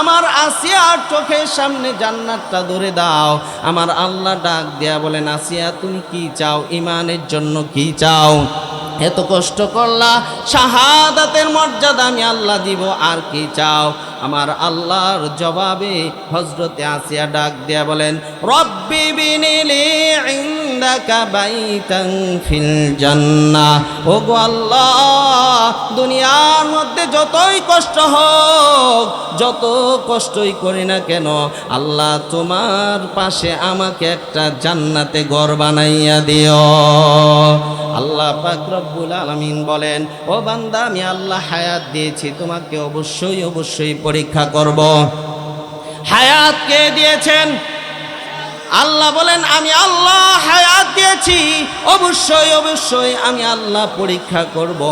আমার আসিয়ার চোখের সামনে জান্নাতটা ধরে দাও। আমার আল্লাহ ডাক দিয়া বলেন, আসিয়া তুমি কি চাও? ঈমানের জন্য কি চাও? এত কষ্ট করলা, শাহাদাতের মর্যাদা আমি আল্লাহ দিব, আর কি চাও? আমার আল্লাহর জবাবে হযরতে আসিয়া ডাক দিয়া বলেন, রব্বি বিনিলি ইনদাকা বাইতান ফিল জান্নাহ। ওগো আল্লাহ, দুনিয়ার মধ্যে যতই কষ্ট হোক, যত কষ্টই করি না কেন, আল্লাহ তোমার পাশে আমাকে একটা জান্নাতে ঘর বানাইয়া দিও। আল্লাহ পাক রব্বুল আলামিন বলেন, ও বান্দা, আমি আল্লাহ হায়াত দিয়েছি, তোমাকে অবশ্যই অবশ্যই পরীক্ষা করব। হায়াত কে দিয়েছেন? আল্লাহ বলেন, আমি আল্লাহ হায়াত দিয়েছি, অবশ্যই অবশ্যই আমি আল্লাহ পরীক্ষা করব।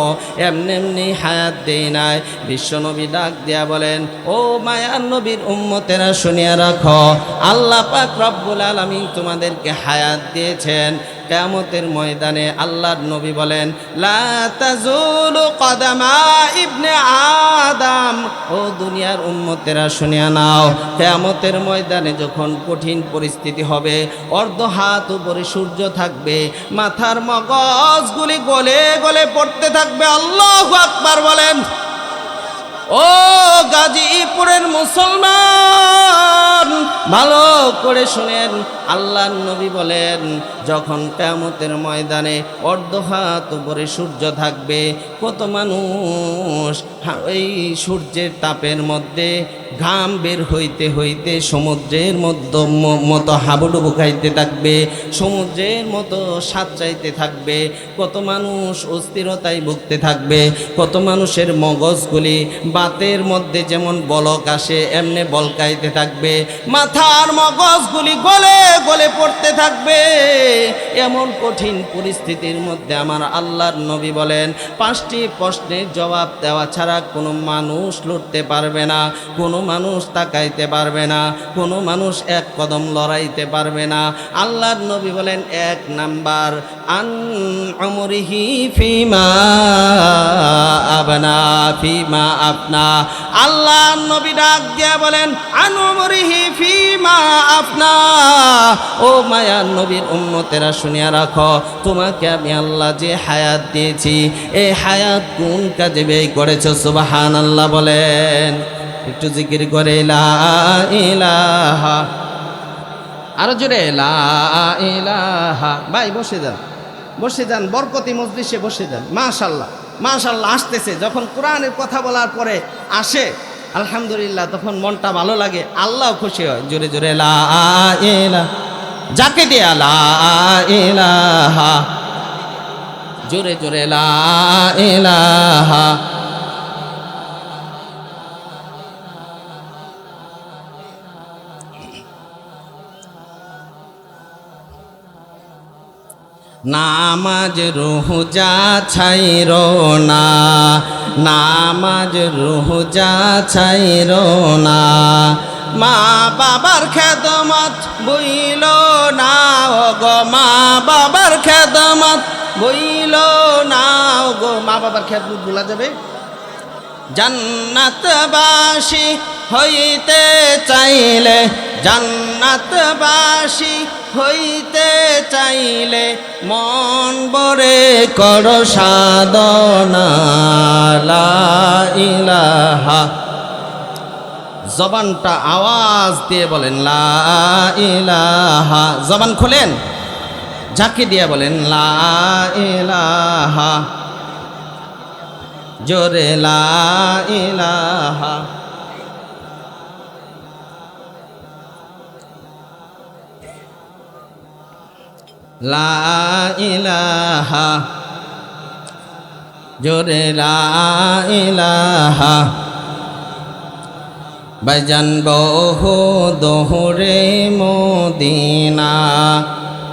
এমনি এমনি হায়াত দেই নাই। বিশ্বনবী ডাক দিয়া বলেন, ও মায়ার নবীর উম্মতেরা শুনিয়া রাখো, আল্লাহ পাক রব্বুল আলামিন তোমাদেরকে হায়াত দিয়েছেন। কিয়ামতের ময়দানে আল্লাহর নবী বলেন, লা তাজুলু কদামা ইবনে আদম। ও দুনিয়ার উম্মতেরা শুনিয়া নাও, কিয়ামতের ময়দানে যখন কঠিন পরিস্থিতি হবে, অর্ধ হাত উপরে সূর্য থাকবে, মাথার মগজগুলি গলে গলে পড়তে থাকবে। আল্লাহু আকবার বলেন। ও গাজীপুরের মুসলমান, ভালো করে শুনেন, আল্লাহর নবী বলেন, যখন কিয়ামতের ময়দানে অর্ধ হাত উপরে সূর্য থাকবে, কত মানুষ এই সূর্যের তাপের মধ্যে ঘাম বের হইতে হইতে সমুদ্রের মতো হাবুডুবু খাইতে থাকবে, সমুদ্রের মতো স্বাদ চাইতে থাকবে, কত মানুষ অস্থিরতায় ভুগতে থাকবে, কত মানুষের মগজগুলি বাতের মধ্যে যেমন বলক আসে এমনি বলকাইতে থাকবে, মাথার মগজগুলি গলে গলে পড়তে থাকবে। এমন কঠিন পরিস্থিতির মধ্যে আমার আল্লাহর নবী বলেন, 5টি প্রশ্নের জবাব দেওয়া ছাড়া কোনো মানুষ লড়তে পারবে না, কোনো মানুষ তাকাইতে পারবে না, কোনো মানুষ এক কদম লড়াইতে পারবে না। আল্লাহর নবী বলেন, 1 নাম্বার, আন উমরিহি ফিমা আবনা ফিমা আপনা। আল্লাহর নবী ডাক দিয়া বলেন, আন উমরিহি ফিমা আপনা। ও মায়ার নবীর উম্মতেরা শুনিয়া রাখো, তোমাকে আমি আল্লাহ যে হায়াত দিয়েছি, এই হায়াত কোন কাজে ব্যয় করেছো? সুবহানাল্লাহ বলেন। একটু জিকির করে লা ইলাহা, আরো জোরে লা ইলাহা। ভাই বসে যান, বসে যান, বরকতি মজলিসে বসে যান। মাশাআল্লাহ মাশাআল্লাহ আসতেছে। যখন কোরআনের কথা বলার পরে আসে আলহামদুলিল্লাহ, তখন মনটা ভালো লাগে, আল্লাহ খুশি হয়। জোরে জোরে লা ইলাহা, যাকে দেয়া লা ইলাহা, জোরে জোরে লা ইলাহা। নামাজ রোজা ছাইরো না, নামাজ রোজা ছাইরো না, মা বাবার খেদমত বইল না। ওগো মা বাবার খেদমত বইল না। ওগো মা বাবার খেদমত ভোলা যাবে? জান্নাতবাসী হইতে চাইলে, জান্নাতবাসী হইতে চাইলে, মন ভরে করো সাধনা লা ইলাহা। জবানটা আওয়াজ দিয়ে বলেন লা ইলাহা। জবান খোলেন, ঝাঁকি দিয়ে বলেন লা ইলাহা, জোরে লা ইলাহা। লা ইলাহা, জোরে লা ইলাহা। ভাইজান বহু দোহরে মদিনা,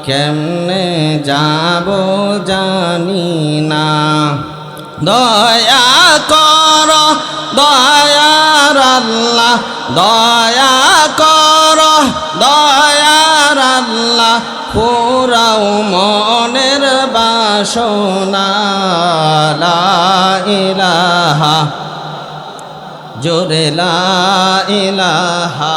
কেমনে যাব জানি না। দয়া কর দয়ার আল্লাহ, দয়া কর দয়ার আল্লাহ, পুরাও মনের বাসনা। লা ইলাহা, জোরে লা ইলাহা।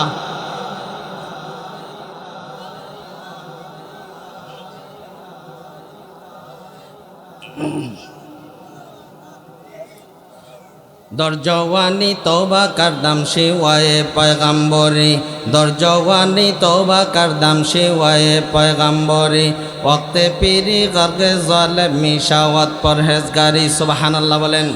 দরজওয়ানি তওবা করদাম সেওয়ায়ে পয়গম্বরে, দরজওয়ানি তওবা করদাম সেওয়ায়ে পয়গম্বরে। ওয়াক্তে পীরি গর্গে জালেম মিশাওয়াত পরহেজগারি। সুবহানাল্লাহ বলেন।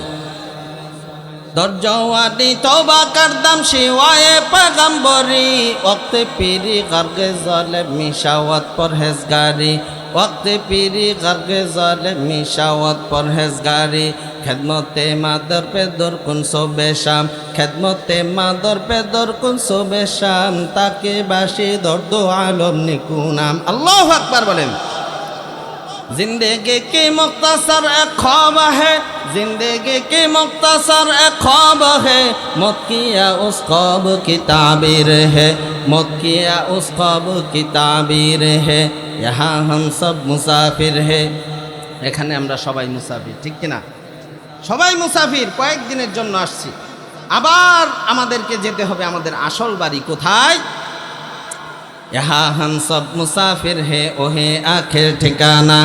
দরজওয়ানি তওবা করদাম সেওয়ায়ে পয়গম্বরে, ওয়াক্তে পীরি গর্গে জালেম মিশাওয়াত পরহেজগারি। ওয়াক্তে পীরি গর্গে জালেম মিশাওয়াত পরহেজগারি। খেদমতে মাদর পে দর কুন সোবে শাম, খেদমতে মাদর পে দর কুন সোবে শাম, তাকে বাসি দর্দ আলম নিকুনাম। আল্লাহু আকবার বলেন। जिंदगी की मुख्तसर एक ख्वाब है, जिंदगी की मुख्तसर एक ख्वाब है, मौत किया उस ख्वाब की ताबीर है, मौत किया उस ख्वाब की ताबीर है, यहाँ हम सब मुसाफिर है। এখানে আমরা সবাই মুসাফির, ঠিক কিনা? সবাই মুসাফির, কয়েকদিনের জন্য আসছি, আবার আমাদেরকে যেতে হবে আমাদের আসল বাড়ি কোথায়। यहाँ हम सब मुसाफिर है, ओहे आखिर ठिकाना।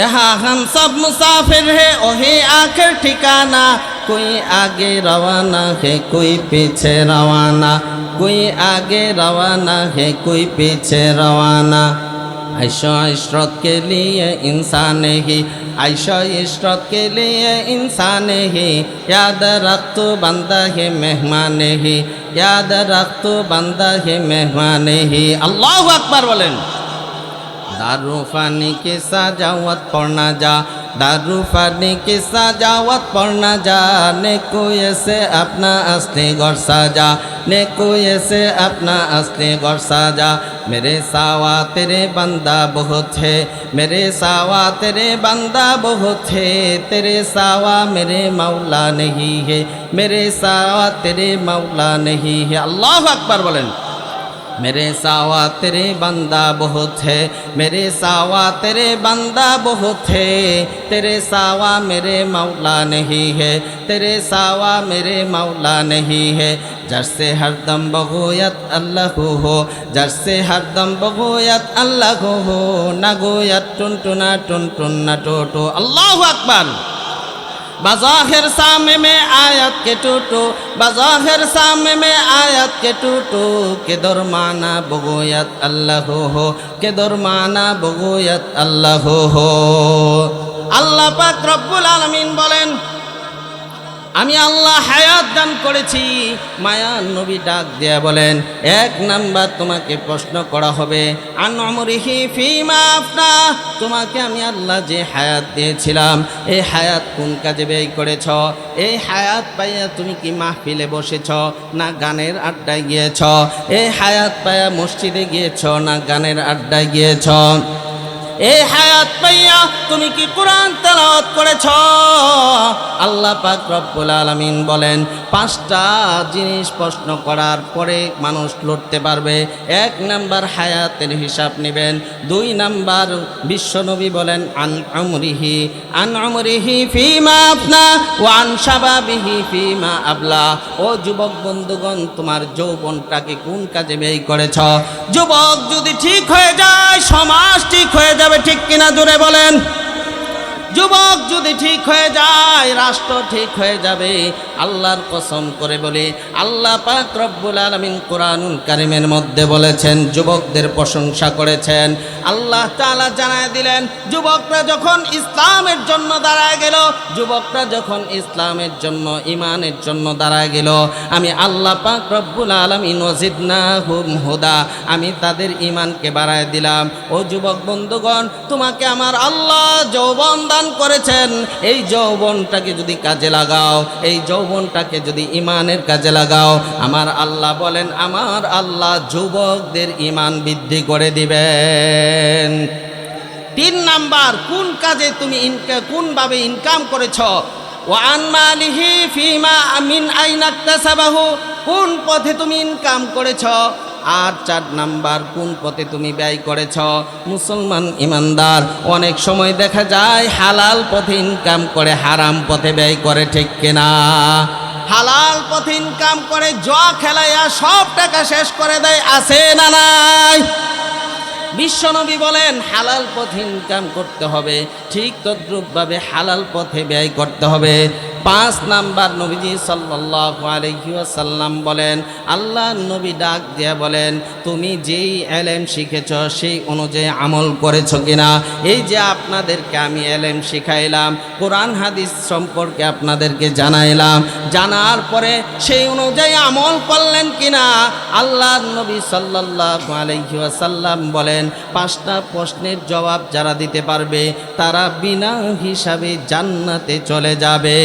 यहाँ हम सब मुसाफिर है, ओहे आखिर ठिकाना। कोई आगे रवाना है, कोई पीछे रवाना, कोई आगे रवाना है, कोई पीछे रवाना। आयशा इशरत के लिए इंसान ही, आयशा इशरत के लिए इंसान ही, याद रख तो बंदा है मेहमान ही, याद रख तो बंदा है मेहमान ही। अल्लाहु अकबर बोलें। दारू फानी की सजावट पढ़ना जा, दारू फानी की सजावट पढ़ना जा, ने कोई से अपना असली घर साजा, ने कोई से अपना असली घर साजा। मेरे सावा तेरे बंदा बहुत है, मेरे सावा तेरे बंदा बहुत है, तेरे सावा मेरे मौला नहीं है, मेरे सावा तेरे मौला नहीं है। अल्लाहु अकबर बोलें। मेरे सावा तेरे बंदा बहुत है, मेरे सावा तेरे बंदा बहुत है, तेरे सावा मेरे मौला नहीं है, तेरे सावा मेरे मौला नहीं है। जरसे हरदम बगोयत अल्लाह हो, जरसे हरदम बगोयत अल्लाह हो, ना गोयत टुन टुना टुन टुन ना टोटो। अल्लाहु अकबर। बज़ाहिर सामे में आयत के टूटो, बज़ाहिर सामे में आयत के टूटो, के दरमाना बगोयत अल्लाह हो, के दरमाना बगोयत अल्लाह हो। अल्लाह पाक रब्बुल आलमीन बोलेन, আমি আল্লাহ হায়াত দান করেছি। মায়ার নবী ডাক দেয়া বলেন, এক নাম্বার তোমাকে প্রশ্ন করা হবে, আন উমরিহি ফিমা আফনা, তোমাকে আমি আল্লাহ যে হায়াত দিয়েছিলাম, এই হায়াত কোন কাজে ব্যয় করেছ? এই হায়াত পাইয়া তুমি কি মাহফিলে বসেছ, না গানের আড্ডায় গিয়েছ? এই হায়াত পাইয়া মসজিদে গিয়েছ, না গানের আড্ডায় গিয়েছ? এই হায়াত পাইয়া তুমি কি কোরআন তেলাওয়াত করেছ? আল্লাহ পাক রব্বুল আলামিন বলেন, পাঁচটা জিনিস প্রশ্ন করার পরে মানুষ লড়তে পারবে। এক নাম্বার হায়াতের হিসাব নেবেন, দুই নাম্বার বিশ্বনবী বলেন আন উমরিহি ফিমা আফনা ওয়া আন শাবাবিহি ফিমা আবলা। ও যুবক বন্ধুগণ, তোমার যৌবনটাকে কোন কাজে ব্যয় করেছ? যুবক যদি ঠিক হয়ে যায়, সমাজ ঠিক হয়ে যাবে, ঠিক কিনা জোরে বলেন। যুবক যদি ঠিক হয়ে যায়, রাষ্ট্র ঠিক হয়ে যাবে। আল্লাহর কসম করে বলি, আল্লাহ পাক রব্বুল আলামিন কোরআনুল কারীমের মধ্যে বলেছেন, যুবকদের প্রশংসা করেছেন। আল্লাহ তাআলা জানায় দিলেন, যুবকরা যখন ইসলামের জন্য দাঁড়ায় গেল, যুবকরা যখন ইসলামের জন্য, ঈমানের জন্য দাঁড়ায় গেল, আমি আল্লাহ পাক রব্বুল আলামিন ওয়াজিদনাহুম হুদা, আমি তাদের ঈমানকে বাড়ায় দিলাম। ও যুবক বন্ধুগণ, তোমাকে আমার আল্লাহ যৌবন দান করেছেন, এই যৌবনটাকে যদি কাজে লাগাও, এই যৌবনটাকে যদি ঈমানের কাজে লাগাও, আমার আল্লাহ বলেন, আমার আল্লাহ যুবকদের ঈমান বৃদ্ধি করে দিবেন। 3 নাম্বার, কোন কাজে তুমি কোনভাবে ইনকাম করেছ? ওয়ান মালিহি ফিমা মিন আইনা ইকতাসাবাহু, কোন পথে তুমি ইনকাম করেছ? আর 4 নাম্বার, কোন পথে তুমি ব্যয় করেছ? মুসলমান ইমানদার অনেক সময় দেখা যায় হালাল পথে ইনকাম করে হারাম পথে ব্যয় করে, ঠিক কিনা? হালাল পথে ইনকাম করে জুয়া খেলাইয়া সব টাকা শেষ করে দেয়, আছে না নাই? বিশ্বনবী বলেন, হালাল পথে ইনকাম করতে হবে, ঠিক তদ্রূপভাবে হালাল পথে ব্যয় করতে হবে। 5 নাম্বার, নবীজি সাল্লাল্লাহু আলাইহি ওয়াসাল্লাম বলেন, আল্লাহ নবী ডাক দিয়ে বলেন, তুমি যেই ইলম শিখেছ সেই অনুযায়ী আমল করেছো কিনা? এই যে আপনাদেরকে আমি ইলম শিখাইলাম, কোরআন হাদিস সম্পর্কে আপনাদেরকে জানাইলাম, জানার পরে সেই অনুযায়ী আমল করলেন কিনা? আল্লাহ নবী সাল্লাল্লাহু আলাইহি ওয়াসাল্লাম বলেন, 5টা প্রশ্নের জবাব যারা দিতে পারবে তারা বিনা হিসাবে জান্নাতে চলে যাবে।